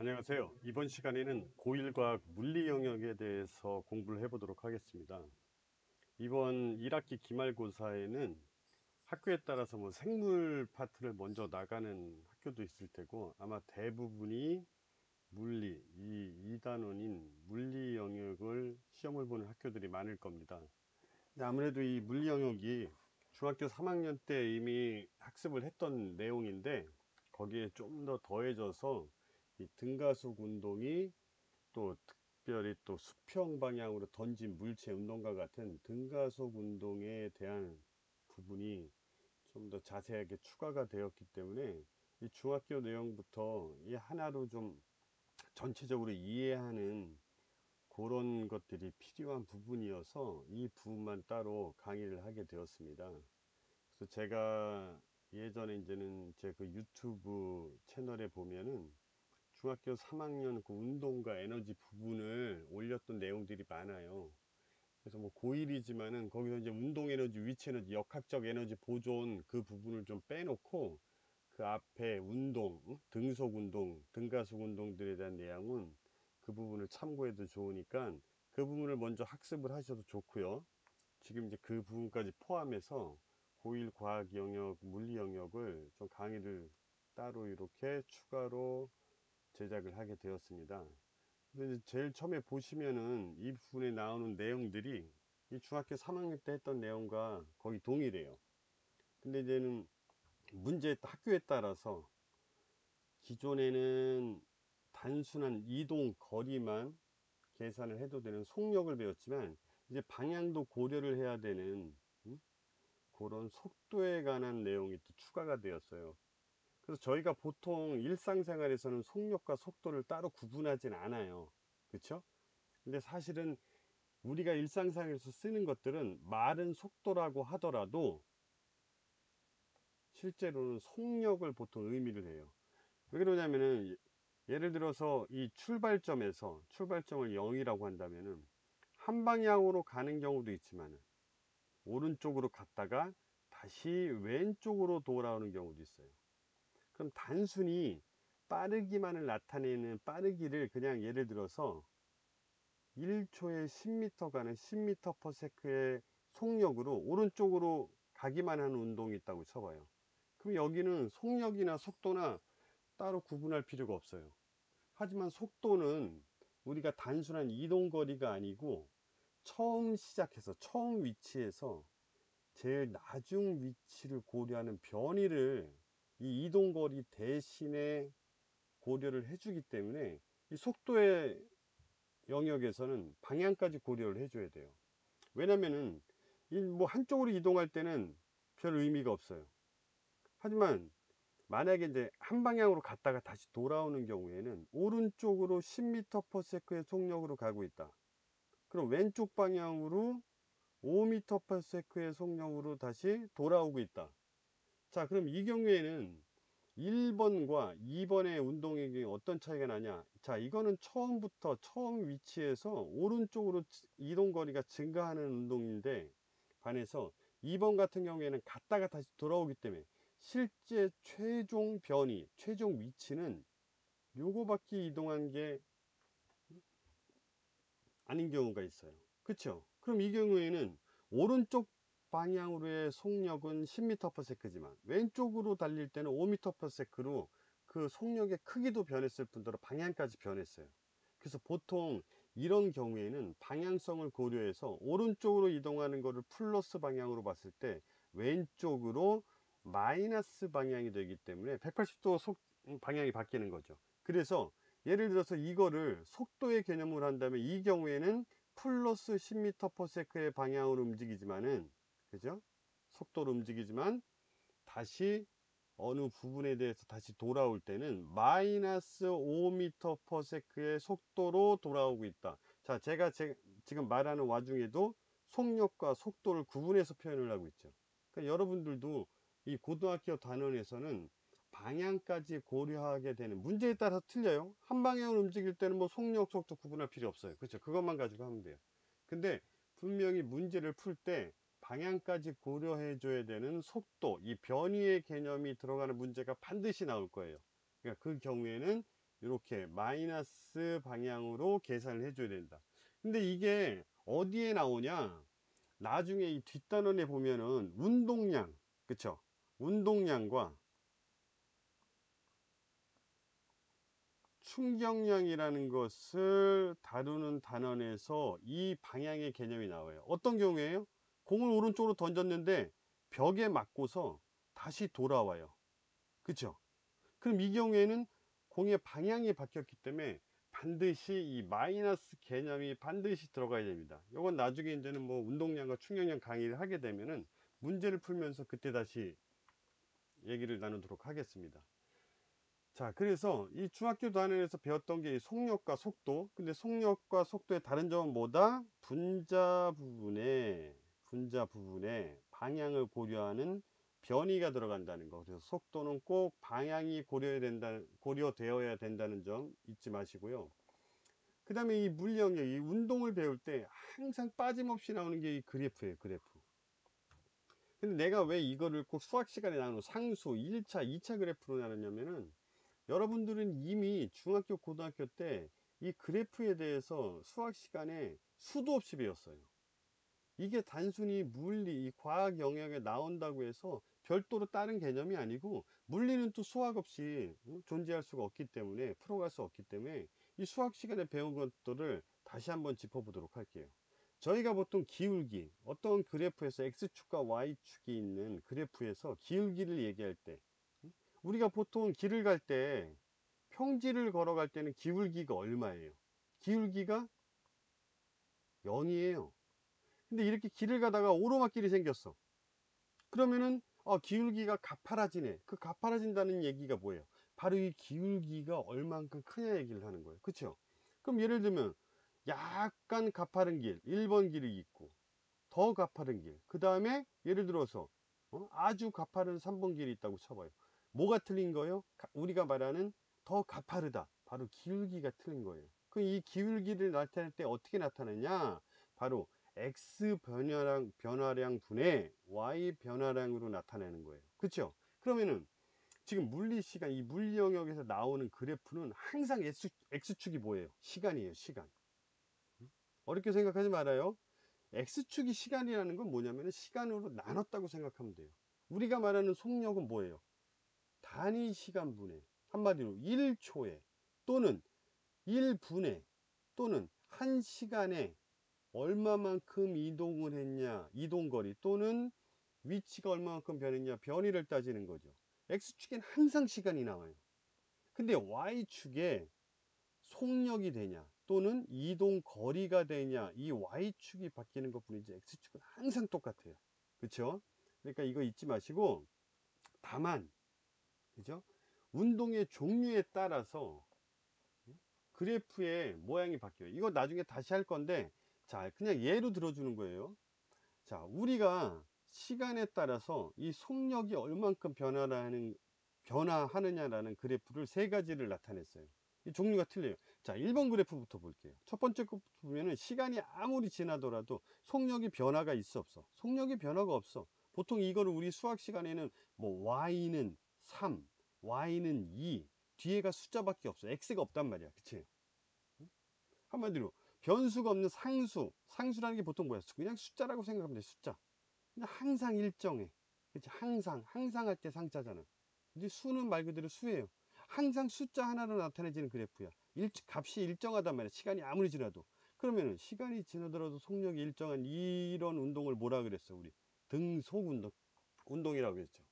안녕하세요. 이번 시간에는 고1과학 물리 영역에 대해서 공부를 해보도록 하겠습니다. 이번 1학기 기말고사에는 학교에 따라서 뭐 생물 파트를 먼저 나가는 학교도 있을 테고, 아마 대부분이 물리, 이 2단원인 물리 영역을 시험을 보는 학교들이 많을 겁니다. 근데 아무래도 이 물리 영역이 중학교 3학년 때 이미 학습을 했던 내용인데, 거기에 좀 더 더해져서 이 등가속 운동이, 또 특별히 또 수평 방향으로 던진 물체 운동과 같은 등가속 운동에 대한 부분이 좀 더 자세하게 추가가 되었기 때문에 이 중학교 내용부터 이 하나로 좀 전체적으로 이해하는 그런 것들이 필요한 부분이어서 이 부분만 따로 강의를 하게 되었습니다. 그래서 제가 예전에 이제는 제 그 유튜브 채널에 보면은 중학교 3학년 그 운동과 에너지 부분을 올렸던 내용들이 많아요. 그래서 뭐 고1이지만은 거기서 이제 운동 에너지, 위치 에너지, 역학적 에너지 보존 그 부분을 좀 빼놓고 그 앞에 운동, 등속 운동, 등가속 운동들에 대한 내용은 그 부분을 참고해도 좋으니까 그 부분을 먼저 학습을 하셔도 좋고요. 지금 이제 그 부분까지 포함해서 고1 과학 영역, 물리 영역을 좀 강의를 따로 이렇게 추가로 제작을 하게 되었습니다. 근데 이제 제일 처음에 보시면은 이 부분에 나오는 내용들이 이 중학교 3학년 때 했던 내용과 거의 동일해요. 근데 이제는 문제 학교에 따라서 기존에는 단순한 이동 거리만 계산을 해도 되는 속력을 배웠지만 이제 방향도 고려를 해야 되는 그런 속도에 관한 내용이 또 추가가 되었어요. 그래서 저희가 보통 일상생활에서는 속력과 속도를 따로 구분하진 않아요. 그렇죠? 근데 사실은 우리가 일상생활에서 쓰는 것들은 말은 속도라고 하더라도 실제로는 속력을 보통 의미를 해요. 왜 그러냐면은 예를 들어서 이 출발점에서 출발점을 0이라고 한다면은 한 방향으로 가는 경우도 있지만은 오른쪽으로 갔다가 다시 왼쪽으로 돌아오는 경우도 있어요. 그럼 단순히 빠르기만을 나타내는 빠르기를 그냥 예를 들어서 1초에 10m 가는 10m/s의 속력으로 오른쪽으로 가기만 하는 운동이 있다고 쳐봐요. 그럼 여기는 속력이나 속도나 따로 구분할 필요가 없어요. 하지만 속도는 우리가 단순한 이동 거리가 아니고 처음 시작해서 처음 위치에서 제일 나중 위치를 고려하는 변이를 이 이동 거리 대신에 고려를 해주기 때문에 이 속도의 영역에서는 방향까지 고려를 해줘야 돼요. 왜냐면은 뭐 한쪽으로 이동할 때는 별 의미가 없어요. 하지만 만약에 이제 한 방향으로 갔다가 다시 돌아오는 경우에는 오른쪽으로 10m/s의 속력으로 가고 있다. 그럼 왼쪽 방향으로 5m/s의 속력으로 다시 돌아오고 있다. 자, 그럼 이 경우에는 1번과 2번의 운동의 경우에 어떤 차이가 나냐? 자, 이거는 처음부터 처음 위치에서 오른쪽으로 이동 거리가 증가하는 운동인데 반해서 2번 같은 경우에는 갔다가 다시 돌아오기 때문에 실제 최종 변이, 최종 위치는 요거 밖에 이동한 게 아닌 경우가 있어요. 그쵸? 그럼 이 경우에는 오른쪽 방향으로의 속력은 10m/s지만 왼쪽으로 달릴 때는 5m/s로 그 속력의 크기도 변했을 뿐더러 방향까지 변했어요. 그래서 보통 이런 경우에는 방향성을 고려해서 오른쪽으로 이동하는 것을 플러스 방향으로 봤을 때 왼쪽으로 마이너스 방향이 되기 때문에 180도 방향이 바뀌는 거죠. 그래서 예를 들어서 이거를 속도의 개념으로 한다면 이 경우에는 플러스 10m/s의 방향으로 움직이지만은, 그죠? 속도로 움직이지만 다시 어느 부분에 대해서 다시 돌아올 때는 마이너스 5m/s의 속도로 돌아오고 있다. 자, 제가 지금 말하는 와중에도 속력과 속도를 구분해서 표현을 하고 있죠. 그러니까 여러분들도 이 고등학교 단원에서는 방향까지 고려하게 되는 문제에 따라서 틀려요. 한 방향으로 움직일 때는 뭐 속력, 속도 구분할 필요 없어요. 그렇죠? 그것만 가지고 하면 돼요. 근데 분명히 문제를 풀 때 방향까지 고려해 줘야 되는 속도, 이 변이의 개념이 들어가는 문제가 반드시 나올 거예요. 그러니까 그 경우에는 이렇게 마이너스 방향으로 계산을 해줘야 된다. 근데 이게 어디에 나오냐, 나중에 이 뒷단원에 보면은 운동량, 그쵸, 운동량과 충격량이라는 것을 다루는 단원에서 이 방향의 개념이 나와요. 어떤 경우에요? 공을 오른쪽으로 던졌는데 벽에 맞고서 다시 돌아와요. 그쵸? 그럼 이 경우에는 공의 방향이 바뀌었기 때문에 반드시 이 마이너스 개념이 반드시 들어가야 됩니다. 이건 나중에 이제는 뭐 운동량과 충격량 강의를 하게 되면은 문제를 풀면서 그때 다시 얘기를 나누도록 하겠습니다. 자, 그래서 이 중학교 단원에서 배웠던 게 속력과 속도. 근데 속력과 속도의 다른 점은 뭐다? 분자 부분에 방향을 고려하는 변이가 들어간다는 거. 그래서 속도는 꼭 방향이 고려되어야 된다는 점 잊지 마시고요. 그 다음에 이 물리영역, 이 운동을 배울 때 항상 빠짐없이 나오는 게 이 그래프예요, 그래프. 근데 내가 왜 이거를 꼭 수학 시간에 나누는 상수 1차, 2차 그래프로 나누냐면은, 여러분들은 이미 중학교, 고등학교 때 이 그래프에 대해서 수학 시간에 수도 없이 배웠어요. 이게 단순히 물리, 이 과학 영역에 나온다고 해서 별도로 다른 개념이 아니고, 물리는 또 수학 없이 존재할 수가 없기 때문에, 풀어갈 수 없기 때문에 이 수학 시간에 배운 것들을 다시 한번 짚어보도록 할게요. 저희가 보통 기울기, 어떤 그래프에서 X축과 Y축이 있는 그래프에서 기울기를 얘기할 때, 우리가 보통 길을 갈 때, 평지를 걸어갈 때는 기울기가 얼마예요? 기울기가 0이에요. 근데 이렇게 길을 가다가 오르막길이 생겼어. 그러면은 기울기가 가파라지네. 그 가파라진다는 얘기가 뭐예요? 바로 이 기울기가 얼만큼 크냐 얘기를 하는 거예요. 그쵸? 그럼 예를 들면 약간 가파른 길 1번 길이 있고, 더 가파른 길, 그 다음에 예를 들어서 아주 가파른 3번 길이 있다고 쳐봐요. 뭐가 틀린 거예요? 우리가 말하는 더 가파르다, 바로 기울기가 틀린 거예요. 그 이 기울기를 나타낼 때 어떻게 나타내냐, 바로 x 변화량 분의 y 변화량으로 나타내는 거예요. 그렇죠? 그러면은 지금 물리 시간, 이 물리 영역에서 나오는 그래프는 항상 x축이 뭐예요? 시간이에요, 시간. 어렵게 생각하지 말아요. X축이 시간이라는 건 뭐냐면 시간으로 나눴다고 생각하면 돼요. 우리가 말하는 속력은 뭐예요? 단위 시간분에, 한마디로 1초에 또는 1분에 또는 1시간에 얼마만큼 이동을 했냐, 이동거리 또는 위치가 얼마만큼 변했냐, 변이를 따지는 거죠. X축엔 항상 시간이 나와요. 근데 Y축에 속력이 되냐 또는 이동 거리가 되냐, 이 Y축이 바뀌는 것 뿐이지 X축은 항상 똑같아요. 그렇죠? 그러니까 이거 잊지 마시고, 다만 그죠? 운동의 종류에 따라서 그래프의 모양이 바뀌어요. 이거 나중에 다시 할 건데, 자, 그냥 예로 들어주는 거예요. 자, 우리가 시간에 따라서 이 속력이 얼만큼 변화하느냐라는 그래프를 세 가지를 나타냈어요. 이 종류가 틀려요. 자, 1번 그래프부터 볼게요. 첫 번째 거 보면은 시간이 아무리 지나더라도 속력이 변화가 있어 없어? 속력이 변화가 없어. 보통 이거를 우리 수학 시간에는 뭐 y는 3, y는 2, 뒤에가 숫자밖에 없어. x가 없단 말이야. 그치? 한마디로 변수가 없는 상수라는 게 보통 뭐야? 그냥 숫자라고 생각하면 돼. 숫자. 그냥 항상 일정해. 그치? 항상 할 때 상자잖아. 근데 수는 말 그대로 수예요. 항상 숫자 하나로 나타내지는 그래프야. 값이 일정하단 말이야. 시간이 아무리 지나도. 그러면은 시간이 지나더라도 속력이 일정한 이런 운동을 뭐라 그랬어, 우리? 운동이라고 그랬죠.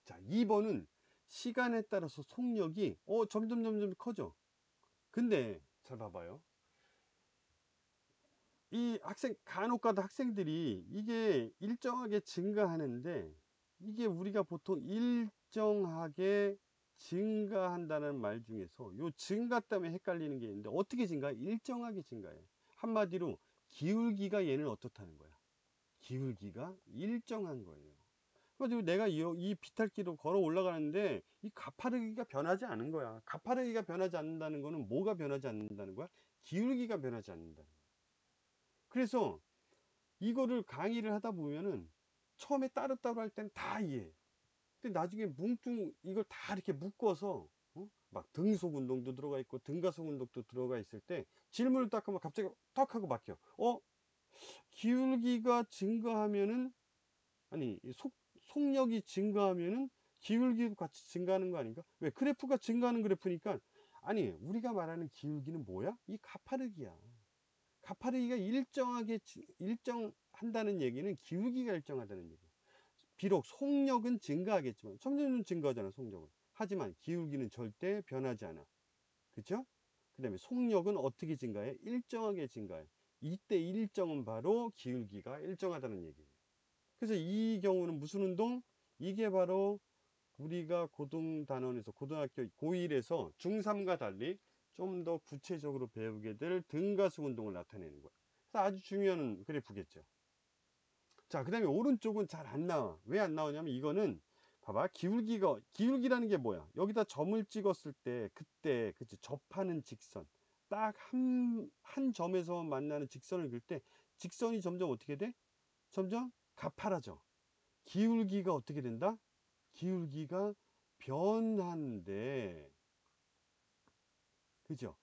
자, 2번은 시간에 따라서 속력이 점점 커져. 근데 잘 봐봐요. 이 간혹가다 학생들이 이게 일정하게 증가하는데, 이게 우리가 보통 일정하게 증가한다는 말 중에서 요 증가 때문에 헷갈리는 게 있는데, 어떻게 증가? 일정하게 증가해. 한마디로 기울기가 얘는 어떻다는 거야? 기울기가 일정한 거예요. 그래가지고 내가 이 비탈길로 걸어 올라가는데 이 가파르기가 변하지 않은 거야. 가파르기가 변하지 않는다는 거는 뭐가 변하지 않는다는 거야? 기울기가 변하지 않는다는 거야. 그래서 이거를 강의를 하다 보면은 처음에 따로따로 할 때는 다 이해해. 근데 나중에 뭉뚱 이걸 다 이렇게 묶어서 막 등속 운동도 들어가 있고 등가속 운동도 들어가 있을 때 질문을 딱 하면 갑자기 탁 하고 막혀. 기울기가 증가하면은, 아니 속력이 증가하면은 기울기도 같이 증가하는 거 아닌가? 왜? 그래프가 증가하는 그래프니까. 아니 우리가 말하는 기울기는 뭐야? 이 가파르기야. 가파르기가 일정한다는 얘기는 기울기가 일정하다는 얘기야. 비록 속력은 증가하겠지만, 점점 증가하잖아 속력은. 하지만 기울기는 절대 변하지 않아. 그쵸? 그 다음에 속력은 어떻게 증가해? 일정하게 증가해. 이때 일정은 바로 기울기가 일정하다는 얘기예요. 그래서 이 경우는 무슨 운동? 이게 바로 우리가 고등단원에서, 고등학교 고1에서 중3과 달리 좀 더 구체적으로 배우게 될 등가속 운동을 나타내는 거야. 그래서 아주 중요한 그래프겠죠. 자, 그 다음에 오른쪽은 잘 안 나와. 왜 안 나오냐면, 이거는 봐봐. 기울기라는 게 뭐야? 여기다 점을 찍었을 때 그때 그치 접하는 직선, 딱 한 점에서 만나는 직선을 그릴 때 직선이 점점 어떻게 돼? 점점 가파라져. 기울기가 어떻게 된다? 기울기가 변한데, 그죠?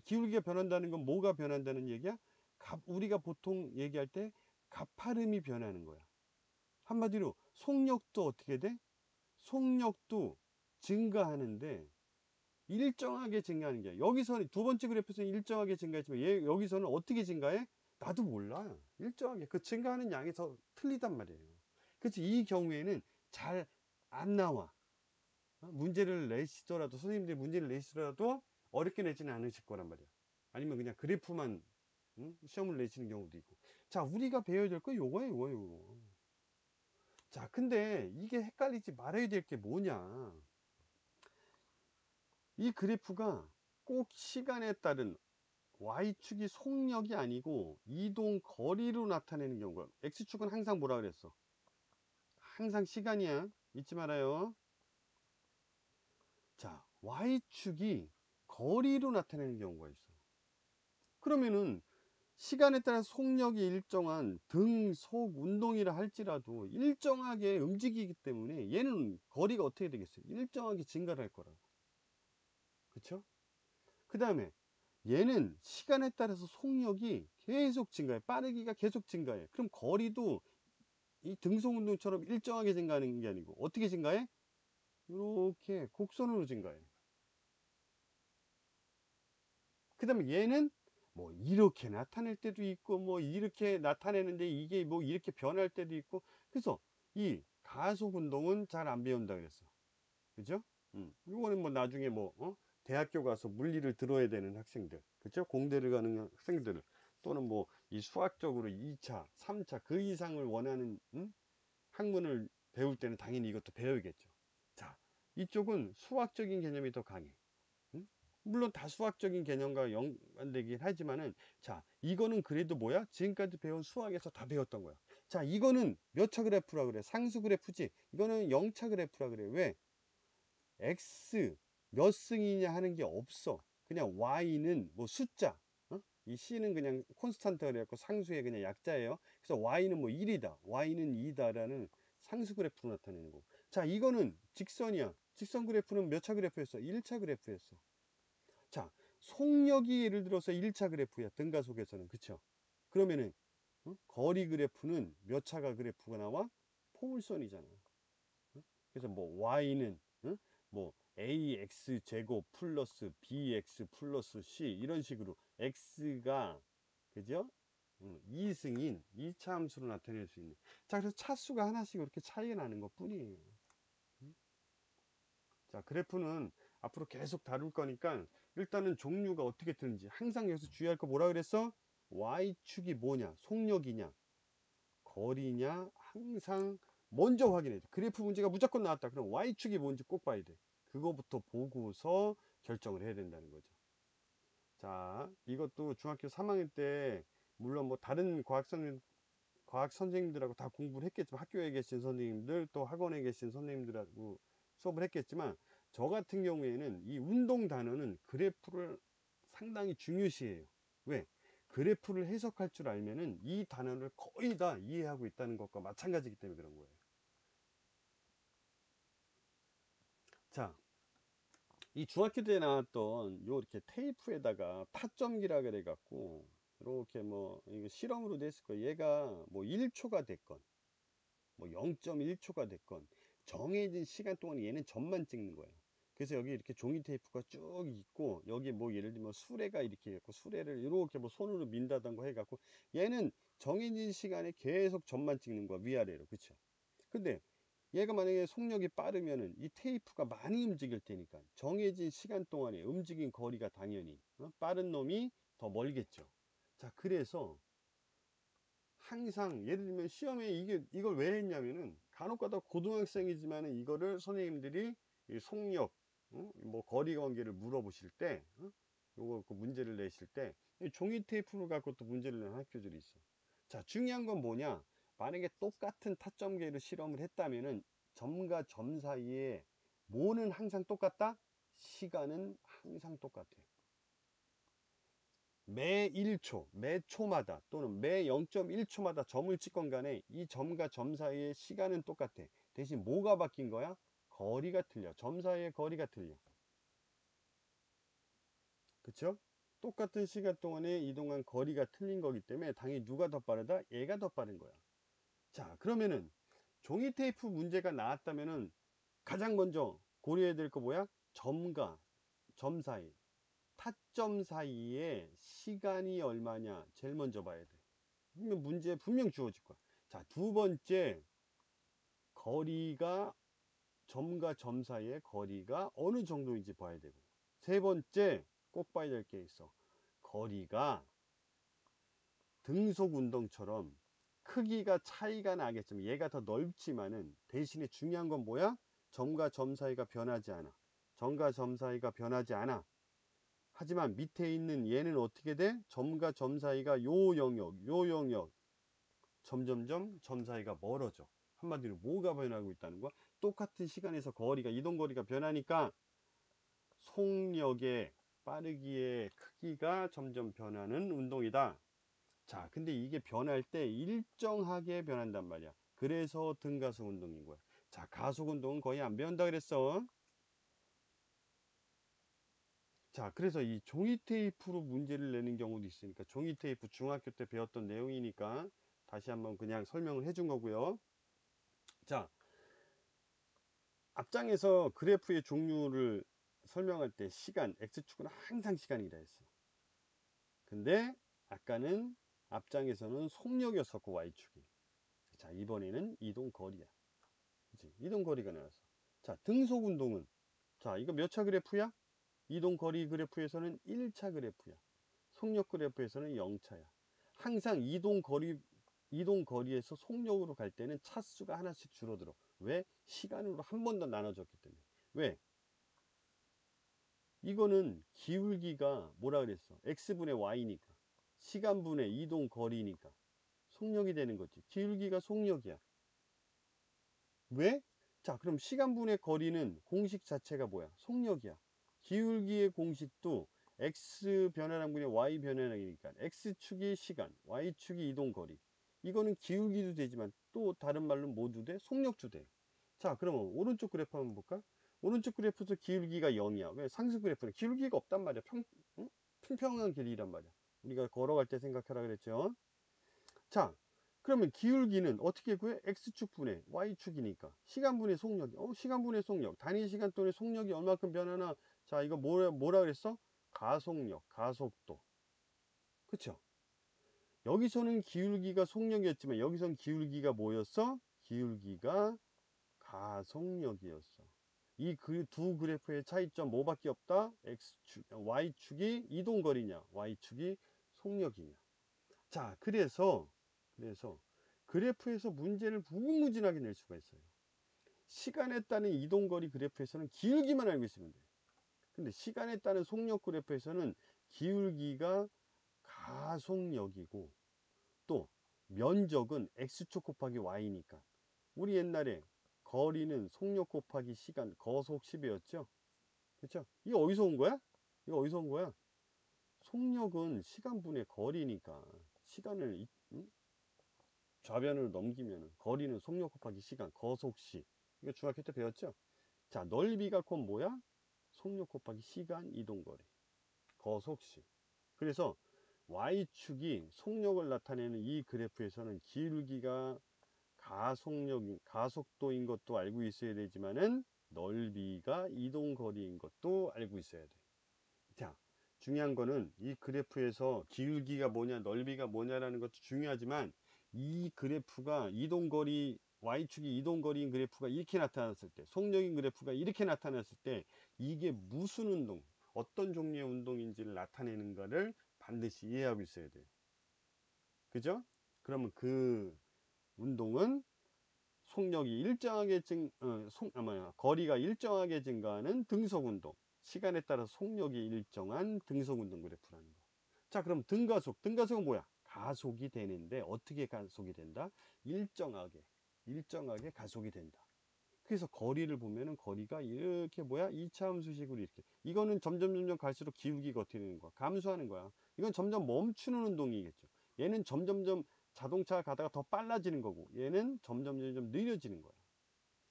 기울기가 변한다는 건 뭐가 변한다는 얘기야? 우리가 보통 얘기할 때 가파름이 변하는 거야. 한마디로 속력도 어떻게 돼? 속력도 증가하는데 일정하게 증가하는 게, 여기서는 두 번째 그래프에서는 일정하게 증가했지만 여기서는 어떻게 증가해? 나도 몰라. 일정하게 그 증가하는 양이 더 틀리단 말이에요. 그래서 이 경우에는 잘 안 나와. 문제를 내시더라도, 선생님들이 문제를 내시더라도 어렵게 내지는 않으실 거란 말이야. 아니면 그냥 그래프만 시험을 내시는 경우도 있고. 자, 우리가 배워야 될 거 요거예요, 요거. 자, 근데 이게 헷갈리지 말아야 될 게 뭐냐. 이 그래프가 꼭 시간에 따른 Y축이 속력이 아니고 이동 거리로 나타내는 경우가, X축은 항상 뭐라 그랬어? 항상 시간이야. 잊지 말아요. 자, Y축이 거리로 나타내는 경우가 있어. 그러면은 시간에 따라 속력이 일정한 등속 운동이라 할지라도 일정하게 움직이기 때문에 얘는 거리가 어떻게 되겠어요? 일정하게 증가를 할 거라고. 그쵸? 그 다음에 얘는 시간에 따라서 속력이 계속 증가해. 빠르기가 계속 증가해. 그럼 거리도 이 등속 운동처럼 일정하게 증가하는 게 아니고 어떻게 증가해? 이렇게 곡선으로 증가해. 그 다음에 얘는 뭐 이렇게 나타낼 때도 있고 뭐 이렇게 나타내는데 이게 뭐 이렇게 변할 때도 있고. 그래서 이 가속 운동은 잘 안 배운다 그랬어. 그죠? 이거는 뭐 나중에 대학교 가서 물리를 들어야 되는 학생들, 그죠? 공대를 가는 학생들, 또는 뭐 이 수학적으로 2차 3차 그 이상을 원하는 학문을 배울 때는 당연히 이것도 배워야겠죠. 자, 이쪽은 수학적인 개념이 더 강해. 응? 물론 다 수학적인 개념과 연관되긴 하지만은, 자, 이거는 그래도 뭐야? 지금까지 배운 수학에서 다 배웠던 거야. 자, 이거는 몇 차 그래프라 그래? 상수 그래프지. 이거는 0차 그래프라 그래. 왜? X 몇 승이냐 하는 게 없어. 그냥 Y는 뭐 숫자, 이 C는 그냥 콘스탄트가 되었고 상수의 그냥 약자예요. 그래서 Y는 뭐 1이다, Y는 2다라는 상수 그래프로 나타내는 거고. 자, 이거는 직선이야. 직선 그래프는 몇 차 그래프였어? 1차 그래프였어. 자, 속력이 예를 들어서 1차 그래프야, 등가속에서는. 그쵸? 그러면은 거리 그래프는 몇 차가 그래프가 나와? 포물선이잖아. 그래서 뭐 Y는 뭐 AX 제곱 플러스 BX 플러스 C, 이런 식으로 X가, 그죠? 2승인 2차 함수로 나타낼 수 있는. 자, 그래서 차수가 하나씩 이렇게 차이가 나는 것 뿐이에요. 자, 그래프는 앞으로 계속 다룰 거니까 일단은 종류가 어떻게 되는지 항상 여기서 주의할 거 뭐라 그랬어? Y축이 뭐냐? 속력이냐? 거리냐? 항상 먼저 확인해야 돼. 그래프 문제가 무조건 나왔다. 그럼 Y축이 뭔지 꼭 봐야 돼. 그거부터 보고서 결정을 해야 된다는 거죠. 자, 이것도 중학교 3학년 때 물론 뭐 다른 과학 선생님들하고 다 공부를 했겠지만, 학교에 계신 선생님들 또 학원에 계신 선생님들하고 수업을 했겠지만, 저 같은 경우에는 이 운동 단어는 그래프를 상당히 중요시해요. 왜? 그래프를 해석할 줄 알면은 이 단어를 거의 다 이해하고 있다는 것과 마찬가지이기 때문에 그런 거예요. 자, 이 중학교 때 나왔던 요 이렇게 테이프에다가 타점기라 그래 갖고 이렇게 뭐 이거 실험으로 됐을 거예요. 얘가 뭐 1초가 됐건 뭐 0.1초가 됐건 정해진 시간 동안 얘는 점만 찍는 거예요. 그래서 여기 이렇게 종이 테이프가 쭉 있고 여기 뭐 예를 들면 수레가 이렇게 있고 수레를 이렇게 뭐 손으로 민다던가 해갖고 얘는 정해진 시간에 계속 점만 찍는 거야, 위아래로. 그쵸? 근데 얘가 만약에 속력이 빠르면은 이 테이프가 많이 움직일 테니까 정해진 시간 동안에 움직인 거리가 당연히 빠른 놈이 더 멀겠죠. 자, 그래서 항상 예를 들면 시험에 이걸 왜 했냐면은 간혹가다 고등학생이지만은 이거를 선생님들이 이 속력, 뭐 거리 관계를 물어보실 때, 요거 그 문제를 내실 때 이 종이 테이프를 갖고 또 문제를 내는 학교들이 있어. 자, 중요한 건 뭐냐? 만약에 똑같은 타점계를 실험을 했다면은 점과 점 사이에 뭐는 항상 똑같다? 시간은 항상 똑같아. 매 1초, 매 초마다 또는 매 0.1초마다 점을 찍건 간에 이 점과 점 사이의 시간은 똑같아. 대신 뭐가 바뀐 거야? 거리가 틀려. 점 사이의 거리가 틀려. 그쵸? 똑같은 시간 동안에 이동한 거리가 틀린 거기 때문에 당연히 누가 더 빠르다? 얘가 더 빠른 거야. 자, 그러면은 종이 테이프 문제가 나왔다면은 가장 먼저 고려해야 될 거 뭐야? 점과 점 사이, 타점 사이에 시간이 얼마냐? 제일 먼저 봐야 돼. 문제 분명 주어질 거야. 자, 두 번째, 거리가 점과 점 사이의 거리가 어느 정도인지 봐야 되고, 세 번째 꼭 봐야 될 게 있어. 거리가 등속 운동처럼 크기가 차이가 나겠지만 얘가 더 넓지만은 대신에 중요한 건 뭐야? 점과 점 사이가 변하지 않아. 점과 점 사이가 변하지 않아. 하지만 밑에 있는 얘는 어떻게 돼? 점과 점 사이가 요 영역 점점점 점 사이가 멀어져. 한마디로 뭐가 변하고 있다는 거야? 똑같은 시간에서 거리가 이동거리가 변하니까 속력의 빠르기의 크기가 점점 변하는 운동이다. 자, 근데 이게 변할 때 일정하게 변한단 말이야. 그래서 등가속 운동인 거야. 자, 가속 운동은 거의 안 배운다 그랬어. 자, 그래서 이 종이 테이프로 문제를 내는 경우도 있으니까 종이 테이프 중학교 때 배웠던 내용이니까 다시 한번 그냥 설명을 해준 거고요. 자, 앞장에서 그래프의 종류를 설명할 때 시간, X축은 항상 시간이라 했어. 근데 아까는 앞장에서는 속력이었었고 Y축이. 자, 이번에는 이동거리야. 그치? 이동거리가 나왔어. 자, 등속운동은 자, 이거 몇 차 그래프야? 이동거리 그래프에서는 1차 그래프야. 속력 그래프에서는 0차야. 항상 이동거리에서 속력으로 갈 때는 차수가 하나씩 줄어들어. 왜? 시간으로 한 번 더 나눠졌기 때문에. 왜? 이거는 기울기가 뭐라 그랬어? x분의 y니까. 시간분의 이동거리니까. 속력이 되는 거지. 기울기가 속력이야. 왜? 자, 그럼 시간분의 거리는 공식 자체가 뭐야? 속력이야. 기울기의 공식도 x 변화량분의 y 변화량이니까 x축이 시간, y축이 이동거리. 이거는 기울기도 되지만 또 다른 말로 모두 돼? 속력도 돼. 자, 그러면 오른쪽 그래프 한번 볼까? 오른쪽 그래프에서 기울기가 0이야. 왜? 상승 그래프는 기울기가 없단 말이야. 응? 평평한 길이란 말이야. 우리가 걸어갈 때 생각하라 그랬죠. 자, 그러면 기울기는 어떻게 구해? x축분의 y축이니까 시간분의 속력이 시간분의 속력 단위 시간 동안의 속력이 얼마큼 변하나. 자, 이거 뭐라 그랬어? 가속력, 가속도. 그쵸? 여기서는 기울기가 속력이었지만 여기서는 기울기가 뭐였어? 기울기가 가속력이었어. 이 두 그래프의 차이점 뭐밖에 없다? y축이 이동거리냐 y축이 속력이냐. 자, 그래서 그래프에서 문제를 무궁무진하게 낼 수가 있어요. 시간에 따른 이동거리 그래프에서는 기울기만 알고 있으면 돼. 근데 시간에 따른 속력 그래프에서는 기울기가 가속력이고 또 면적은 x축 곱하기 y니까 우리 옛날에 거리는 속력 곱하기 시간 거속 10이었죠. 그렇죠? 이거 어디서 온 거야? 이거 어디서 온 거야? 속력은 시간분의 거리니까 시간을 좌변으로 넘기면 거리는 속력 곱하기 시간 거속시. 이거 중학교 때 배웠죠. 자, 넓이가 곧 뭐야? 속력 곱하기 시간, 이동거리, 거속시. 그래서 Y축이 속력을 나타내는 이 그래프에서는 기울기가 가속도인 것도 알고 있어야 되지만은 넓이가 이동거리인 것도 알고 있어야 돼. 자, 중요한 거는 이 그래프에서 기울기가 뭐냐, 넓이가 뭐냐라는 것도 중요하지만 이 그래프가 이동거리, Y축이 이동거리인 그래프가 이렇게 나타났을 때, 속력인 그래프가 이렇게 나타났을 때 이게 무슨 운동, 어떤 종류의 운동인지를 나타내는가를 반드시 이해하고 있어야 돼요. 그죠? 그러면 그 운동은 속력이 일정하게 거리가 일정하게 증가하는 등속운동, 시간에 따라 속력이 일정한 등속운동 그래프라는 거. 자, 그럼 등가속은 뭐야? 가속이 되는데 어떻게 가속이 된다? 일정하게 가속이 된다. 그래서 거리를 보면은 거리가 이렇게 뭐야? 이차함수식으로 이렇게. 이거는 점점 갈수록 기울기가 어떻게 되는 거야? 감소하는 거야. 이건 점점 멈추는 운동이겠죠. 얘는 점점점 자동차가 가다가 더 빨라지는 거고, 얘는 점점 느려지는 거야.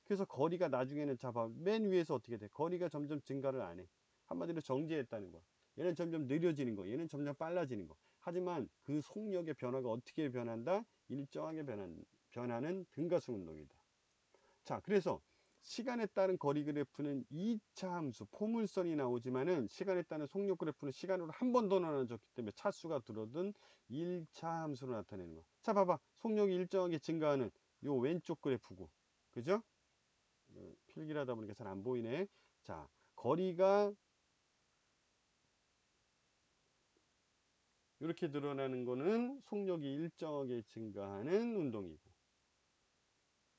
그래서 거리가 나중에는 맨 위에서 어떻게 돼? 거리가 점점 증가를 안 해. 한마디로 정지했다는 거야. 얘는 점점 느려지는 거, 얘는 점점 빨라지는 거. 하지만 그 속력의 변화가 어떻게 변한다? 일정하게 변하는 등가속 운동이다. 자, 그래서 시간에 따른 거리 그래프는 2차 함수, 포물선이 나오지만은 시간에 따른 속력 그래프는 시간으로 한 번 더 나눠졌기 때문에 차수가 들어든 1차 함수로 나타내는 거. 자, 봐봐. 속력이 일정하게 증가하는 요 왼쪽 그래프고. 그죠? 필기하다 보니까 잘 안 보이네. 자, 거리가 이렇게 늘어나는 거는 속력이 일정하게 증가하는 운동이고,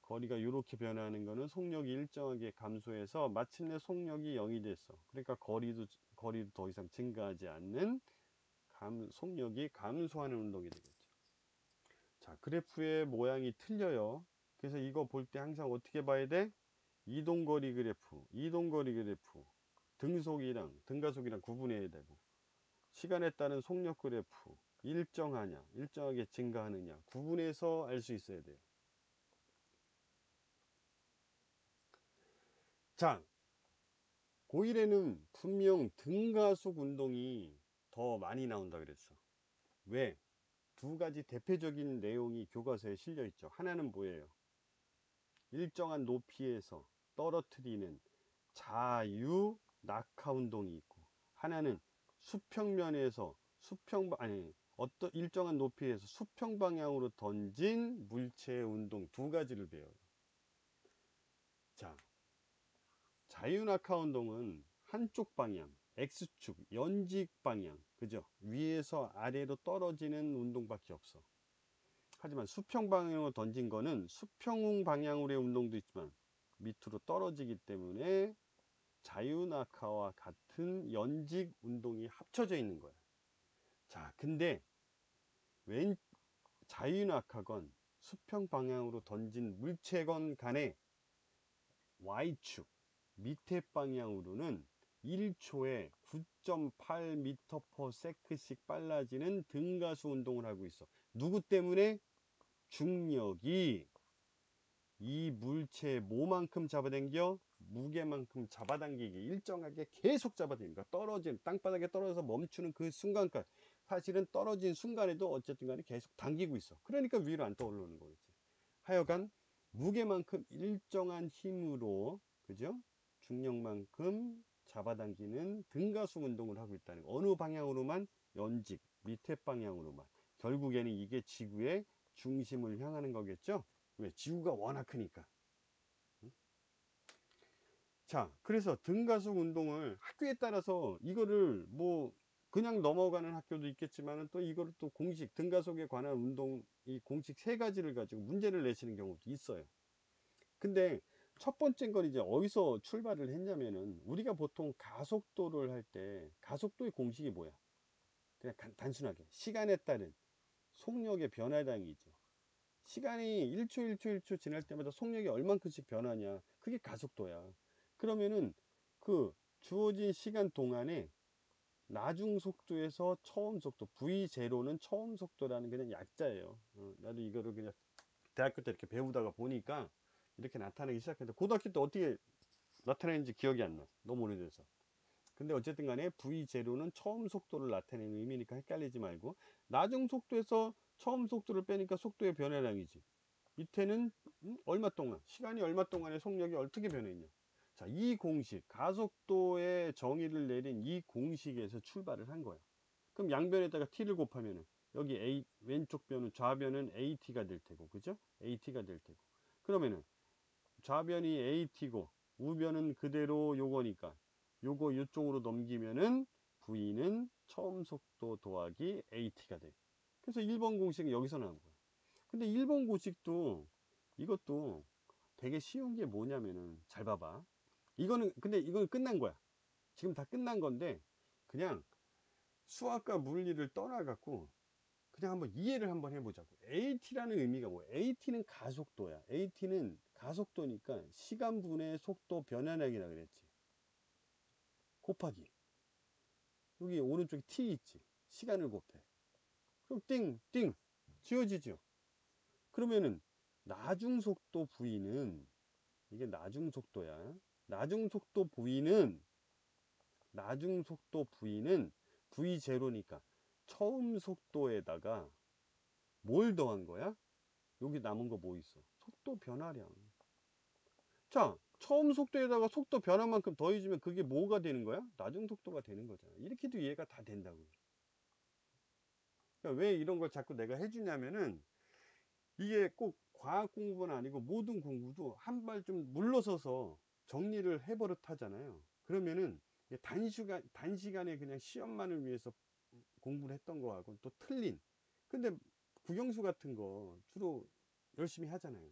거리가 이렇게 변하는 거는 속력이 일정하게 감소해서 마침내 속력이 0이 됐어. 그러니까 거리도 더 이상 증가하지 않는 속력이 감소하는 운동이 되겠죠. 자, 그래프의 모양이 틀려요. 그래서 이거 볼 때 항상 어떻게 봐야 돼? 이동거리 그래프, 등가속이랑 구분해야 되고, 시간에 따른 속력 그래프, 일정하게 증가하느냐, 구분해서 알 수 있어야 돼요. 자, 고1에는 분명 등가속 운동이 더 많이 나온다 그랬어. 왜? 두 가지 대표적인 내용이 교과서에 실려 있죠. 하나는 뭐예요? 일정한 높이에서 떨어뜨리는 자유 낙하 운동이 있고, 하나는 어떤 일정한 높이에서 수평 방향으로 던진 물체의 운동, 두 가지를 배워요. 자, 자유 낙하 운동은 한쪽 방향, X축, 연직 방향, 그죠? 위에서 아래로 떨어지는 운동밖에 없어. 하지만 수평 방향으로 던진 거는 수평 방향으로의 운동도 있지만 밑으로 떨어지기 때문에 자유 낙하와 같은 연직 운동이 합쳐져 있는 거야. 자, 근데 왼 자유 낙하건 수평 방향으로 던진 물체건 간에 Y축 밑에 방향으로는 1초에 9.8m/s씩 빨라지는 등가수 운동을 하고 있어. 누구 때문에? 중력이 이 물체의 뭐만큼 잡아당겨? 무게만큼 잡아당기기, 일정하게 계속 잡아당기니까 떨어진 땅바닥에 떨어져서 멈추는 그 순간까지, 사실은 떨어진 순간에도 어쨌든 간에 계속 당기고 있어. 그러니까 위로 안 떠오르는 거겠지. 하여간 무게만큼 일정한 힘으로, 그죠? 중력만큼 잡아당기는 등가속 운동을 하고 있다는 거. 어느 방향으로만? 연직 밑에 방향으로만. 결국에는 이게 지구의 중심을 향하는 거겠죠. 왜? 지구가 워낙 크니까. 자, 그래서 등가속 운동을 학교에 따라서 이거를 뭐 그냥 넘어가는 학교도 있겠지만 또 이거를 또 등가속에 관한 운동, 이 공식 세 가지를 가지고 문제를 내시는 경우도 있어요. 근데 첫 번째 건 이제 어디서 출발을 했냐면은, 우리가 보통 가속도를 할 때 가속도의 공식이 뭐야? 그냥 단순하게 시간에 따른 속력의 변화량이죠. 시간이 1초 지날 때마다 속력이 얼만큼씩 변하냐, 그게 가속도야. 그러면은 그 주어진 시간 동안에 나중 속도에서 처음 속도, V0는 처음 속도라는 그냥 약자예요. 나도 이거를 그냥 대학교 때 이렇게 배우다가 보니까 이렇게 나타나기 시작했는데, 고등학교 때 어떻게 나타내는지 기억이 안 나. 너무 오래돼서. 근데 어쨌든 간에 V0는 처음 속도를 나타내는 의미니까 헷갈리지 말고, 나중 속도에서 처음 속도를 빼니까 속도의 변화량이지. 밑에는 얼마 동안, 시간이 얼마 동안에 속력이 어떻게 변했냐. 자, 이 공식, 가속도의 정의를 내린 이 공식에서 출발을 한 거야. 그럼 양변에다가 t를 곱하면은 여기 a, 왼쪽 변은, 좌변은 at가 될 테고, 그죠? at가 될 테고. 그러면은 좌변이 at고 우변은 그대로 요거니까 요거 이쪽으로 넘기면은 v는 처음 속도 더하기 at가 돼. 그래서 1번 공식은 여기서 나온 거야. 근데 1번 공식도 이것도 되게 쉬운 게 뭐냐면은, 잘 봐봐. 근데 이건 끝난 거야. 지금 다 끝난 건데, 그냥 수학과 물리를 떠나갖고 그냥 한번 이해를 한번 해보자고. AT라는 의미가 뭐야? AT는 가속도야. AT는 가속도니까 시간분의 속도 변화량이라 그랬지. 곱하기 여기 오른쪽에 t 있지. 시간을 곱해. 그럼 띵띵 지워지죠. 그러면은 나중속도 V는, 이게 나중속도야. 나중속도 V는 V0니까 처음 속도에다가 뭘 더한 거야? 여기 남은 거 뭐 있어? 속도 변화량. 자, 처음 속도에다가 속도 변화만큼 더해주면 그게 뭐가 되는 거야? 나중속도가 되는 거잖아. 이렇게도 이해가 다 된다고. 그러니까 왜 이런 걸 자꾸 내가 해주냐면은, 이게 꼭 과학 공부는 아니고 모든 공부도 한 발 좀 물러서서 정리를 해버릇 하잖아요. 그러면은 단시간에 그냥 시험만을 위해서 공부를 했던 거하고 또 틀린. 근데 국영수 같은 거 주로 열심히 하잖아요.